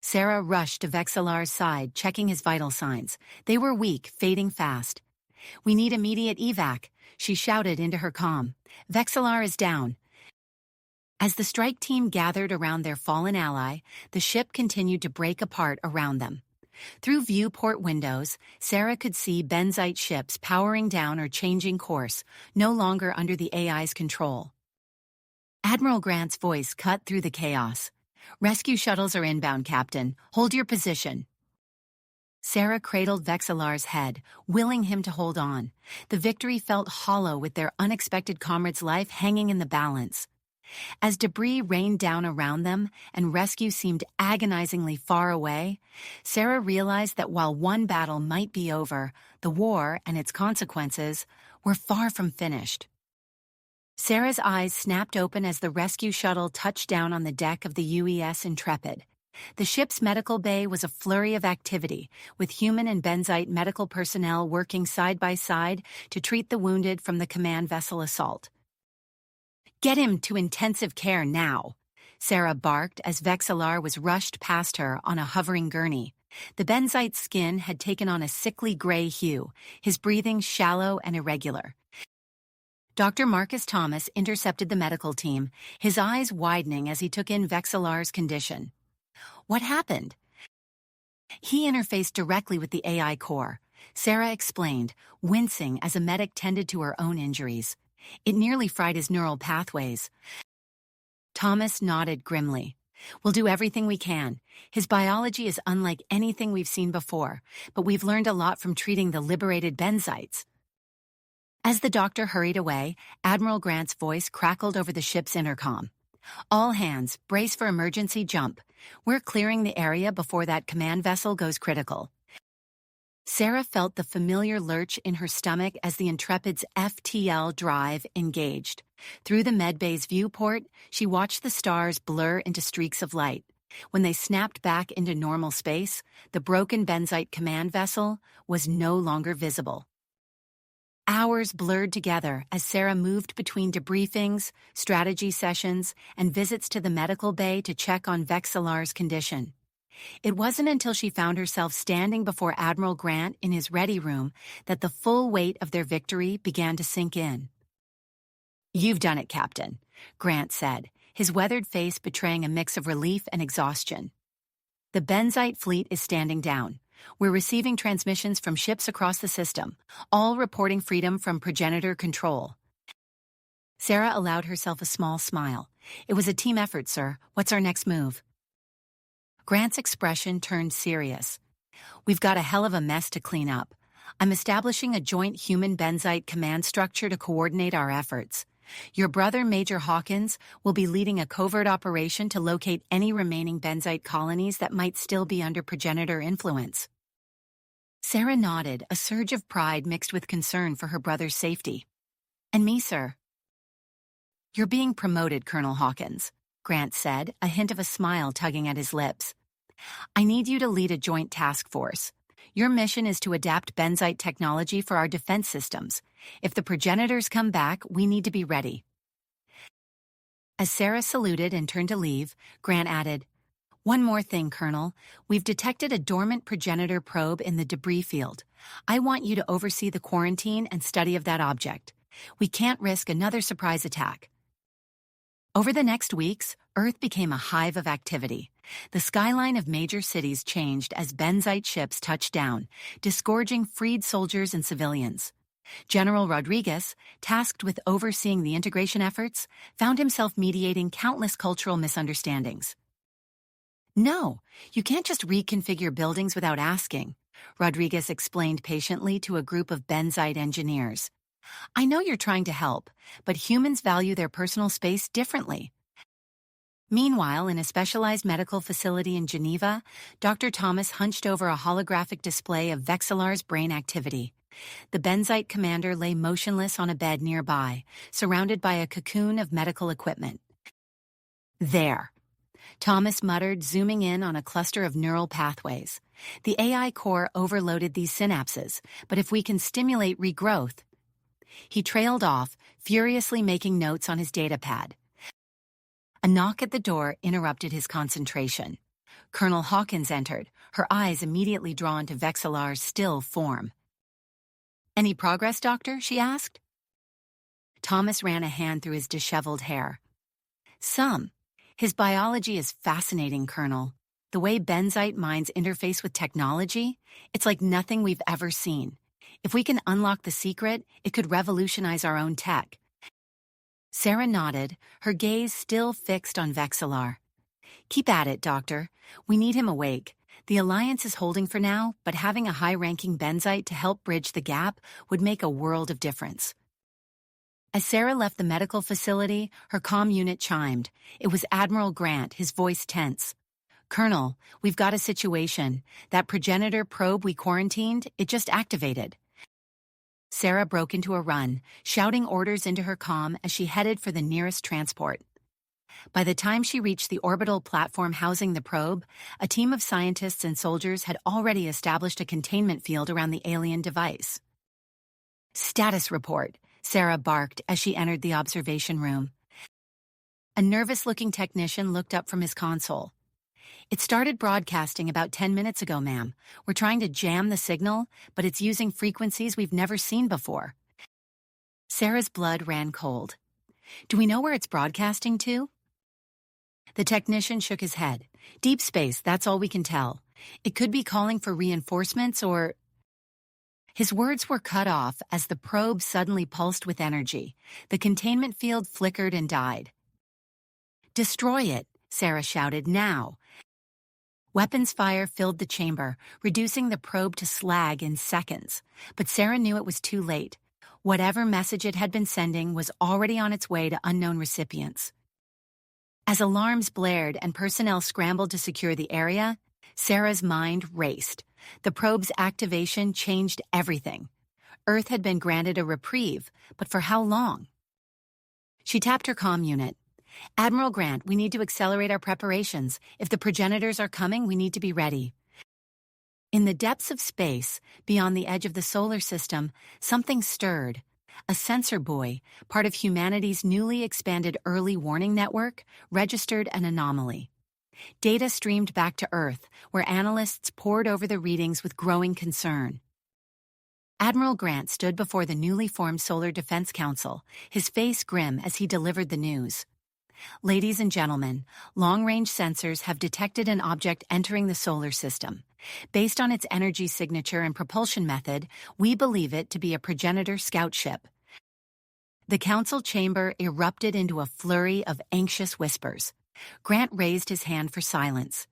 Sarah rushed to Vexillar's side, checking his vital signs. They were weak, fading fast. "We need immediate evac," she shouted into her comm. "Vexillar is down." As the strike team gathered around their fallen ally, the ship continued to break apart around them. Through viewport windows, Sarah could see Benzite ships powering down or changing course, no longer under the AI's control. Admiral Grant's voice cut through the chaos. "Rescue shuttles are inbound, Captain. Hold your position." Sarah cradled Vexillar's head, willing him to hold on. The victory felt hollow with their unexpected comrade's life hanging in the balance. As debris rained down around them and rescue seemed agonizingly far away, Sarah realized that while one battle might be over, the war and its consequences were far from finished. Sarah's eyes snapped open as the rescue shuttle touched down on the deck of the UES Intrepid. The ship's medical bay was a flurry of activity, with human and Benzite medical personnel working side by side to treat the wounded from the command vessel assault. "Get him to intensive care now," Sarah barked as Vexillar was rushed past her on a hovering gurney. The Benzite's skin had taken on a sickly gray hue, his breathing shallow and irregular. Dr. Marcus Thomas intercepted the medical team, his eyes widening as he took in Vexillar's condition. "What happened?" "He interfaced directly with the AI core," Sarah explained, wincing as a medic tended to her own injuries. "It nearly fried his neural pathways." Thomas nodded grimly. "We'll do everything we can. His biology is unlike anything we've seen before, but we've learned a lot from treating the liberated Benzites." As the doctor hurried away, Admiral Grant's voice crackled over the ship's intercom. "All hands, brace for emergency jump. We're clearing the area before that command vessel goes critical." Sarah felt the familiar lurch in her stomach as the Intrepid's FTL drive engaged. Through the medbay's viewport, she watched the stars blur into streaks of light. When they snapped back into normal space, the broken Benzite command vessel was no longer visible. Hours blurred together as Sarah moved between debriefings, strategy sessions, and visits to the medical bay to check on Vexillar's condition. It wasn't until she found herself standing before Admiral Grant in his ready room that the full weight of their victory began to sink in. You've done it, Captain, Grant said, his weathered face betraying a mix of relief and exhaustion. The Benzite fleet is standing down. We're receiving transmissions from ships across the system, all reporting freedom from progenitor control. Sarah allowed herself a small smile. It was a team effort, sir. What's our next move? Grant's expression turned serious. We've got a hell of a mess to clean up. I'm establishing a joint human Benzite command structure to coordinate our efforts. Your brother, Major Hawkins, will be leading a covert operation to locate any remaining Benzite colonies that might still be under progenitor influence. Sarah nodded, a surge of pride mixed with concern for her brother's safety. And me, sir? You're being promoted, Colonel Hawkins, Grant said, a hint of a smile tugging at his lips. I need you to lead a joint task force. Your mission is to adapt Benzite technology for our defense systems. If the progenitors come back, we need to be ready. As Sarah saluted and turned to leave, Grant added, One more thing, Colonel. We've detected a dormant progenitor probe in the debris field. I want you to oversee the quarantine and study of that object. We can't risk another surprise attack. Over the next weeks, Earth became a hive of activity. The skyline of major cities changed as Benzite ships touched down, disgorging freed soldiers and civilians. General Rodriguez, tasked with overseeing the integration efforts, found himself mediating countless cultural misunderstandings. No, you can't just reconfigure buildings without asking, Rodriguez explained patiently to a group of Benzite engineers. I know you're trying to help, but humans value their personal space differently. Meanwhile, in a specialized medical facility in Geneva, Dr. Thomas hunched over a holographic display of Vexillar's brain activity. The Benzite commander lay motionless on a bed nearby, surrounded by a cocoon of medical equipment. There, Thomas muttered, zooming in on a cluster of neural pathways. The AI core overloaded these synapses, but if we can stimulate regrowth... He trailed off, furiously making notes on his datapad. A knock at the door interrupted his concentration. Colonel Hawkins entered, her eyes immediately drawn to Vexillar's still form. Any progress, Doctor? She asked. Thomas ran a hand through his disheveled hair. Some. His biology is fascinating, Colonel. The way Benzite minds interface with technology, it's like nothing we've ever seen. If we can unlock the secret, it could revolutionize our own tech. Sarah nodded, her gaze still fixed on Vexillar. Keep at it, Doctor. We need him awake. The Alliance is holding for now, but having a high-ranking Benzite to help bridge the gap would make a world of difference. As Sarah left the medical facility, her comm unit chimed. It was Admiral Grant, his voice tense. Colonel, we've got a situation. That progenitor probe we quarantined, it just activated. Sarah broke into a run, shouting orders into her comm as she headed for the nearest transport. By the time she reached the orbital platform housing the probe, a team of scientists and soldiers had already established a containment field around the alien device. Status report, Sarah barked as she entered the observation room. A nervous-looking technician looked up from his console. It started broadcasting about 10 minutes ago, ma'am. We're trying to jam the signal, but it's using frequencies we've never seen before. Sarah's blood ran cold. Do we know where it's broadcasting to? The technician shook his head. Deep space, that's all we can tell. It could be calling for reinforcements or... His words were cut off as the probe suddenly pulsed with energy. The containment field flickered and died. Destroy it, Sarah shouted, now. Weapons fire filled the chamber, reducing the probe to slag in seconds. But Sarah knew it was too late. Whatever message it had been sending was already on its way to unknown recipients. As alarms blared and personnel scrambled to secure the area, Sarah's mind raced. The probe's activation changed everything. Earth had been granted a reprieve, but for how long? She tapped her comm unit. Admiral Grant, we need to accelerate our preparations. If the progenitors are coming, we need to be ready. In the depths of space, beyond the edge of the solar system, something stirred. A sensor buoy, part of humanity's newly expanded early warning network, registered an anomaly. Data streamed back to Earth, where analysts pored over the readings with growing concern. Admiral Grant stood before the newly formed Solar Defense Council, his face grim as he delivered the news. Ladies and gentlemen, long-range sensors have detected an object entering the solar system. Based on its energy signature and propulsion method, we believe it to be a progenitor scout ship. The council chamber erupted into a flurry of anxious whispers. Grant raised his hand for silence.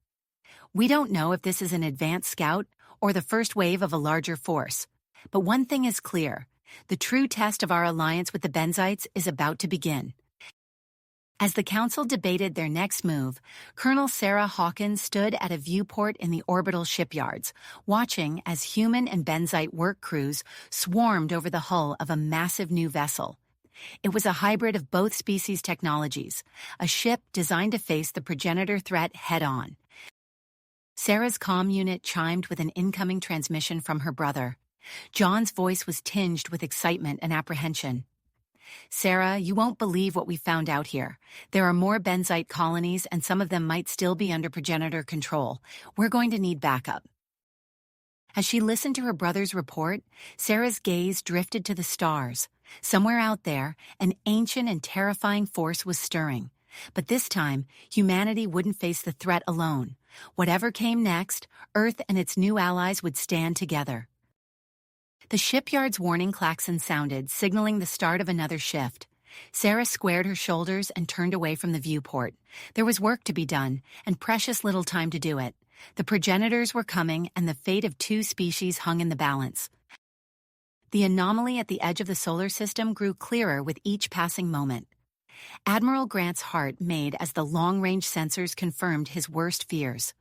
We don't know if this is an advanced scout or the first wave of a larger force. But one thing is clear. The true test of our alliance with the Benzites is about to begin. As the council debated their next move, Colonel Sarah Hawkins stood at a viewport in the orbital shipyards, watching as human and Benzite work crews swarmed over the hull of a massive new vessel. It was a hybrid of both species' technologies, a ship designed to face the progenitor threat head-on. Sarah's comm unit chimed with an incoming transmission from her brother. John's voice was tinged with excitement and apprehension. Sarah, you won't believe what we found out here. There are more Benzite colonies, and some of them might still be under progenitor control. We're going to need backup. As she listened to her brother's report, Sarah's gaze drifted to the stars. Somewhere out there, an ancient and terrifying force was stirring. But this time, humanity wouldn't face the threat alone. Whatever came next, Earth and its new allies would stand together. The shipyard's warning klaxon sounded, signaling the start of another shift. Sarah squared her shoulders and turned away from the viewport. There was work to be done, and precious little time to do it. The progenitors were coming, and the fate of two species hung in the balance. The anomaly at the edge of the solar system grew clearer with each passing moment. Admiral Grant's heart made as the long-range sensors confirmed his worst fears.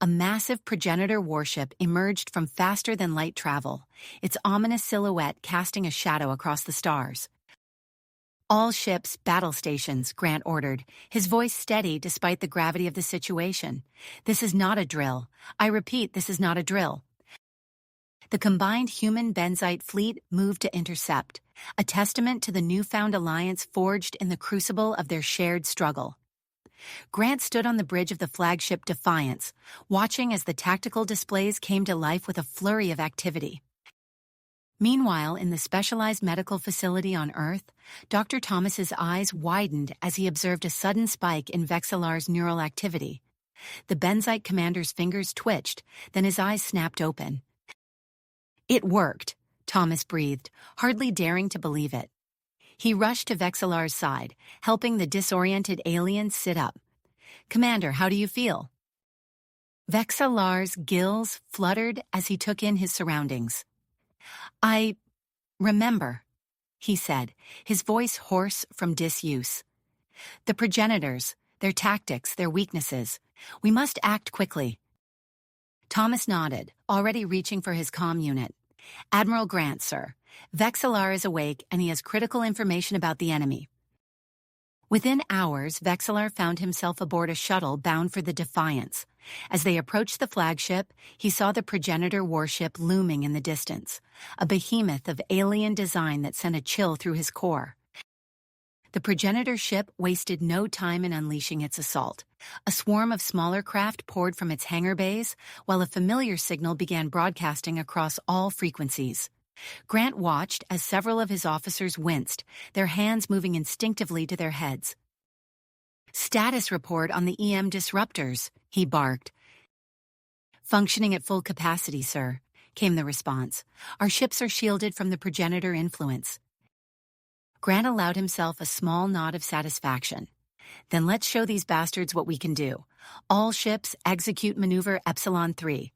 A massive progenitor warship emerged from faster-than-light travel, its ominous silhouette casting a shadow across the stars. All ships, battle stations, Grant ordered, his voice steady despite the gravity of the situation. This is not a drill. I repeat, this is not a drill. The combined human-Benzite fleet moved to intercept, a testament to the newfound alliance forged in the crucible of their shared struggle. Grant stood on the bridge of the flagship Defiance, watching as the tactical displays came to life with a flurry of activity. Meanwhile, in the specialized medical facility on Earth, Dr. Thomas's eyes widened as he observed a sudden spike in Vexillar's neural activity. The Benzite commander's fingers twitched, then his eyes snapped open. It worked, Thomas breathed, hardly daring to believe it. He rushed to Vexillar's side, helping the disoriented alien sit up. Commander, how do you feel? Vexillar's gills fluttered as he took in his surroundings. I remember, he said, his voice hoarse from disuse. The progenitors, their tactics, their weaknesses. We must act quickly. Thomas nodded, already reaching for his comm unit. Admiral Grant, sir. Vexillar is awake and he has critical information about the enemy. Within hours, Vexillar found himself aboard a shuttle bound for the Defiance. As they approached the flagship, he saw the progenitor warship looming in the distance, a behemoth of alien design that sent a chill through his core. The progenitor ship wasted no time in unleashing its assault. A swarm of smaller craft poured from its hangar bays, while a familiar signal began broadcasting across all frequencies. Grant watched as several of his officers winced, their hands moving instinctively to their heads. Status report on the EM disruptors, he barked. Functioning at full capacity, sir, came the response. Our ships are shielded from the progenitor influence. Grant allowed himself a small nod of satisfaction. Then let's show these bastards what we can do. All ships execute maneuver Epsilon 3.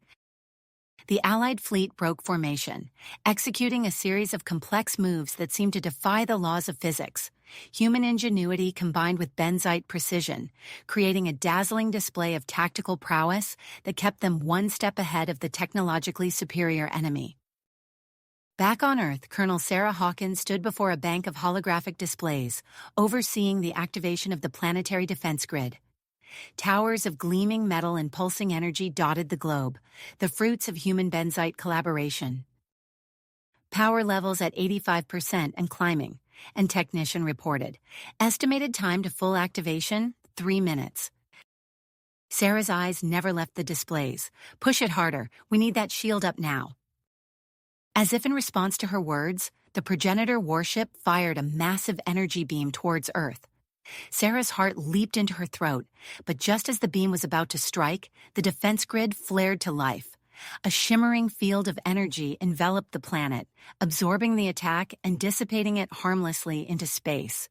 The Allied fleet broke formation, executing a series of complex moves that seemed to defy the laws of physics. Human ingenuity combined with Benzite precision, creating a dazzling display of tactical prowess that kept them one step ahead of the technologically superior enemy. Back on Earth, Colonel Sarah Hawkins stood before a bank of holographic displays, overseeing the activation of the planetary defense grid. Towers of gleaming metal and pulsing energy dotted the globe, the fruits of human-Benzite collaboration. Power levels at 85% and climbing, and technician reported. Estimated time to full activation, 3 minutes. Sarah's eyes never left the displays. Push it harder. We need that shield up now. As if in response to her words, the progenitor warship fired a massive energy beam towards Earth. Sarah's heart leaped into her throat, but just as the beam was about to strike, the defense grid flared to life. A shimmering field of energy enveloped the planet, absorbing the attack and dissipating it harmlessly into space.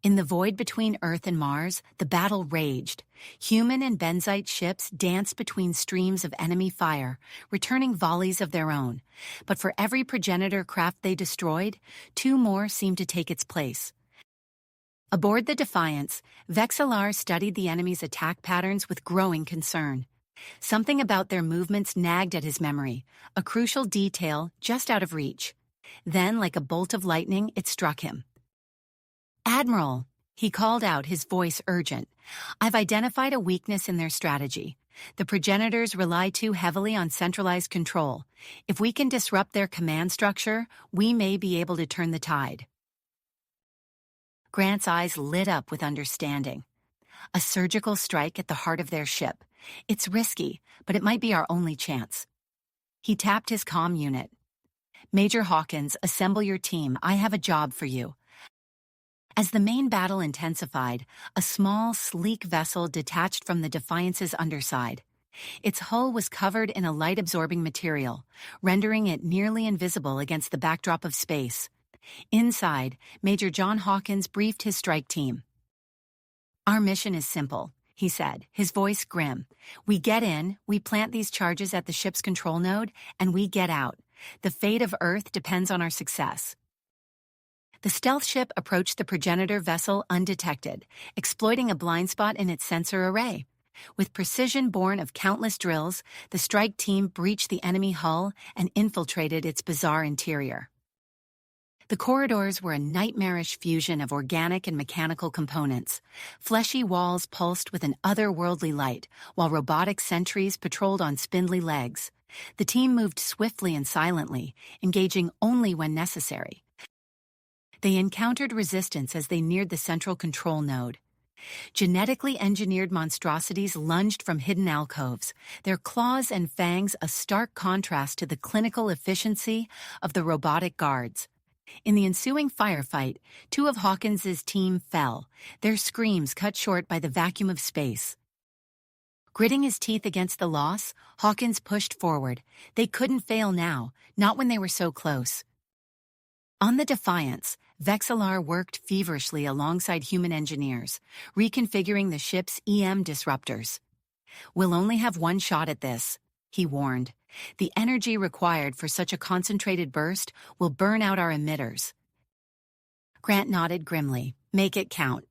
In the void between Earth and Mars, the battle raged. Human and Benzite ships danced between streams of enemy fire, returning volleys of their own. But for every progenitor craft they destroyed, 2 more seemed to take its place. Aboard the Defiance, Vexillar studied the enemy's attack patterns with growing concern. Something about their movements nagged at his memory, a crucial detail just out of reach. Then, like a bolt of lightning, it struck him. "Admiral," he called out, his voice urgent, "I've identified a weakness in their strategy. The progenitors rely too heavily on centralized control. If we can disrupt their command structure, we may be able to turn the tide." Grant's eyes lit up with understanding. A surgical strike at the heart of their ship. It's risky, but it might be our only chance. He tapped his comm unit. "Major Hawkins, assemble your team. I have a job for you." As the main battle intensified, a small, sleek vessel detached from the Defiance's underside. Its hull was covered in a light-absorbing material, rendering it nearly invisible against the backdrop of space. Inside, Major John Hawkins briefed his strike team. "Our mission is simple," he said, his voice grim. "We get in, we plant these charges at the ship's control node, and we get out. The fate of Earth depends on our success." The stealth ship approached the progenitor vessel undetected, exploiting a blind spot in its sensor array. With precision born of countless drills, the strike team breached the enemy hull and infiltrated its bizarre interior. The corridors were a nightmarish fusion of organic and mechanical components. Fleshy walls pulsed with an otherworldly light, while robotic sentries patrolled on spindly legs. The team moved swiftly and silently, engaging only when necessary. They encountered resistance as they neared the central control node. Genetically engineered monstrosities lunged from hidden alcoves, their claws and fangs a stark contrast to the clinical efficiency of the robotic guards. In the ensuing firefight, 2 of Hawkins's team fell, their screams cut short by the vacuum of space. Gritting his teeth against the loss, Hawkins pushed forward. They couldn't fail now, not when they were so close. On the Defiance, Vexillar worked feverishly alongside human engineers, reconfiguring the ship's EM disruptors. "We'll only have one shot at this," he warned. "The energy required for such a concentrated burst will burn out our emitters." Grant nodded grimly. "Make it count."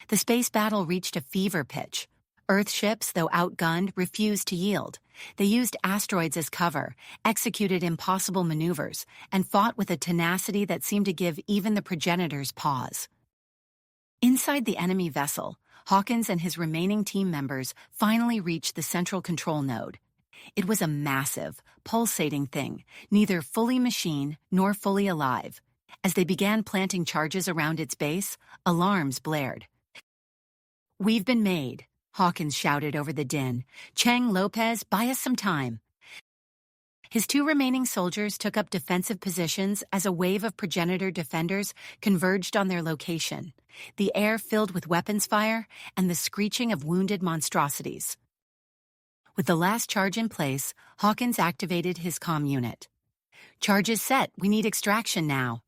The space battle reached a fever pitch. Earth ships, though outgunned, refused to yield. They used asteroids as cover, executed impossible maneuvers, and fought with a tenacity that seemed to give even the progenitors pause. Inside the enemy vessel, Hawkins and his remaining team members finally reached the central control node. It was a massive, pulsating thing, neither fully machine nor fully alive. As they began planting charges around its base, alarms blared. "We've been made," Hawkins shouted over the din. "Cheng Lopez, buy us some time." His 2 remaining soldiers took up defensive positions as a wave of progenitor defenders converged on their location, the air filled with weapons fire and the screeching of wounded monstrosities. With the last charge in place, Hawkins activated his comm unit. "Charges set, we need extraction now."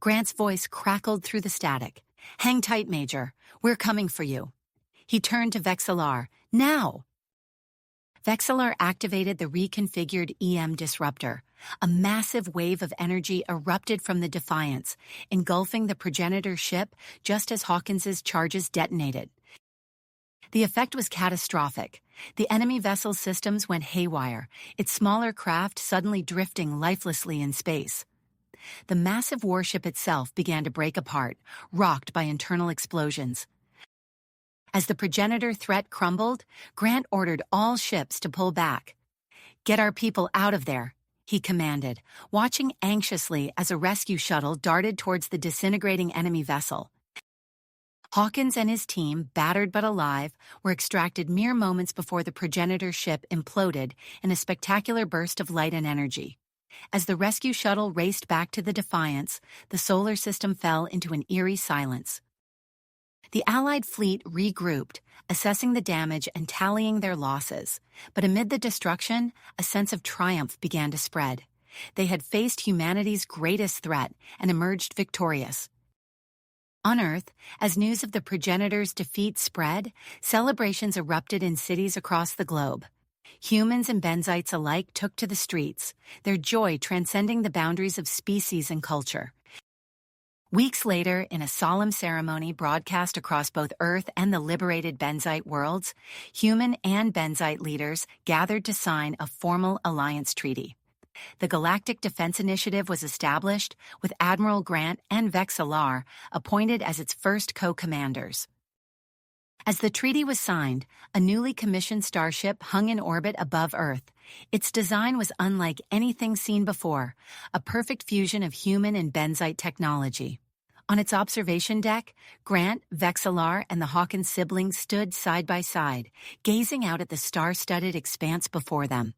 Grant's voice crackled through the static. "Hang tight, Major. We're coming for you." He turned to Vexillar. "Now!" Vexillar activated the reconfigured EM disruptor. A massive wave of energy erupted from the Defiance, engulfing the progenitor ship just as Hawkins's charges detonated. The effect was catastrophic. The enemy vessel's systems went haywire, its smaller craft suddenly drifting lifelessly in space. The massive warship itself began to break apart, rocked by internal explosions. As the progenitor threat crumbled, Grant ordered all ships to pull back. "Get our people out of there," he commanded, watching anxiously as a rescue shuttle darted towards the disintegrating enemy vessel. Hawkins and his team, battered but alive, were extracted mere moments before the progenitor ship imploded in a spectacular burst of light and energy. As the rescue shuttle raced back to the Defiance, the solar system fell into an eerie silence. The Allied fleet regrouped, assessing the damage and tallying their losses. But amid the destruction, a sense of triumph began to spread. They had faced humanity's greatest threat and emerged victorious. On Earth, as news of the progenitors' defeat spread, celebrations erupted in cities across the globe. Humans and benzites alike took to the streets, their joy transcending the boundaries of species and culture. Weeks later, in a solemn ceremony broadcast across both Earth and the liberated benzite worlds, human and benzite leaders gathered to sign a formal alliance treaty. The Galactic Defense Initiative was established, with Admiral Grant and Vexillar appointed as its first co-commanders. As the treaty was signed, a newly commissioned starship hung in orbit above Earth. Its design was unlike anything seen before, a perfect fusion of human and benzite technology. On its observation deck, Grant, Vexillar, and the Hawkins siblings stood side by side, gazing out at the star-studded expanse before them.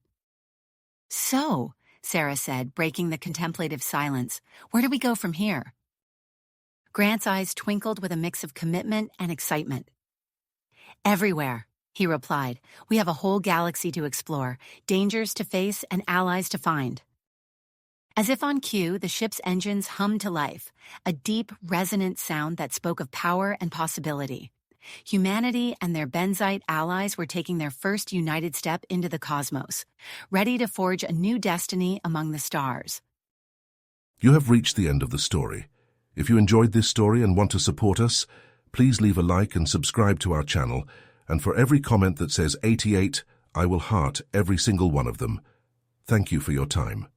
"So," Sarah said, breaking the contemplative silence, "where do we go from here?" Grant's eyes twinkled with a mix of commitment and excitement. "Everywhere," he replied. "We have a whole galaxy to explore, dangers to face, and allies to find." As if on cue, the ship's engines hummed to life, a deep, resonant sound that spoke of power and possibility. Humanity and their benzite allies were taking their first united step into the cosmos, ready to forge a new destiny among the stars. You have reached the end of the story. If you enjoyed this story and want to support us, please leave a like and subscribe to our channel, and for every comment that says 88, I will heart every single one of them. Thank you for your time.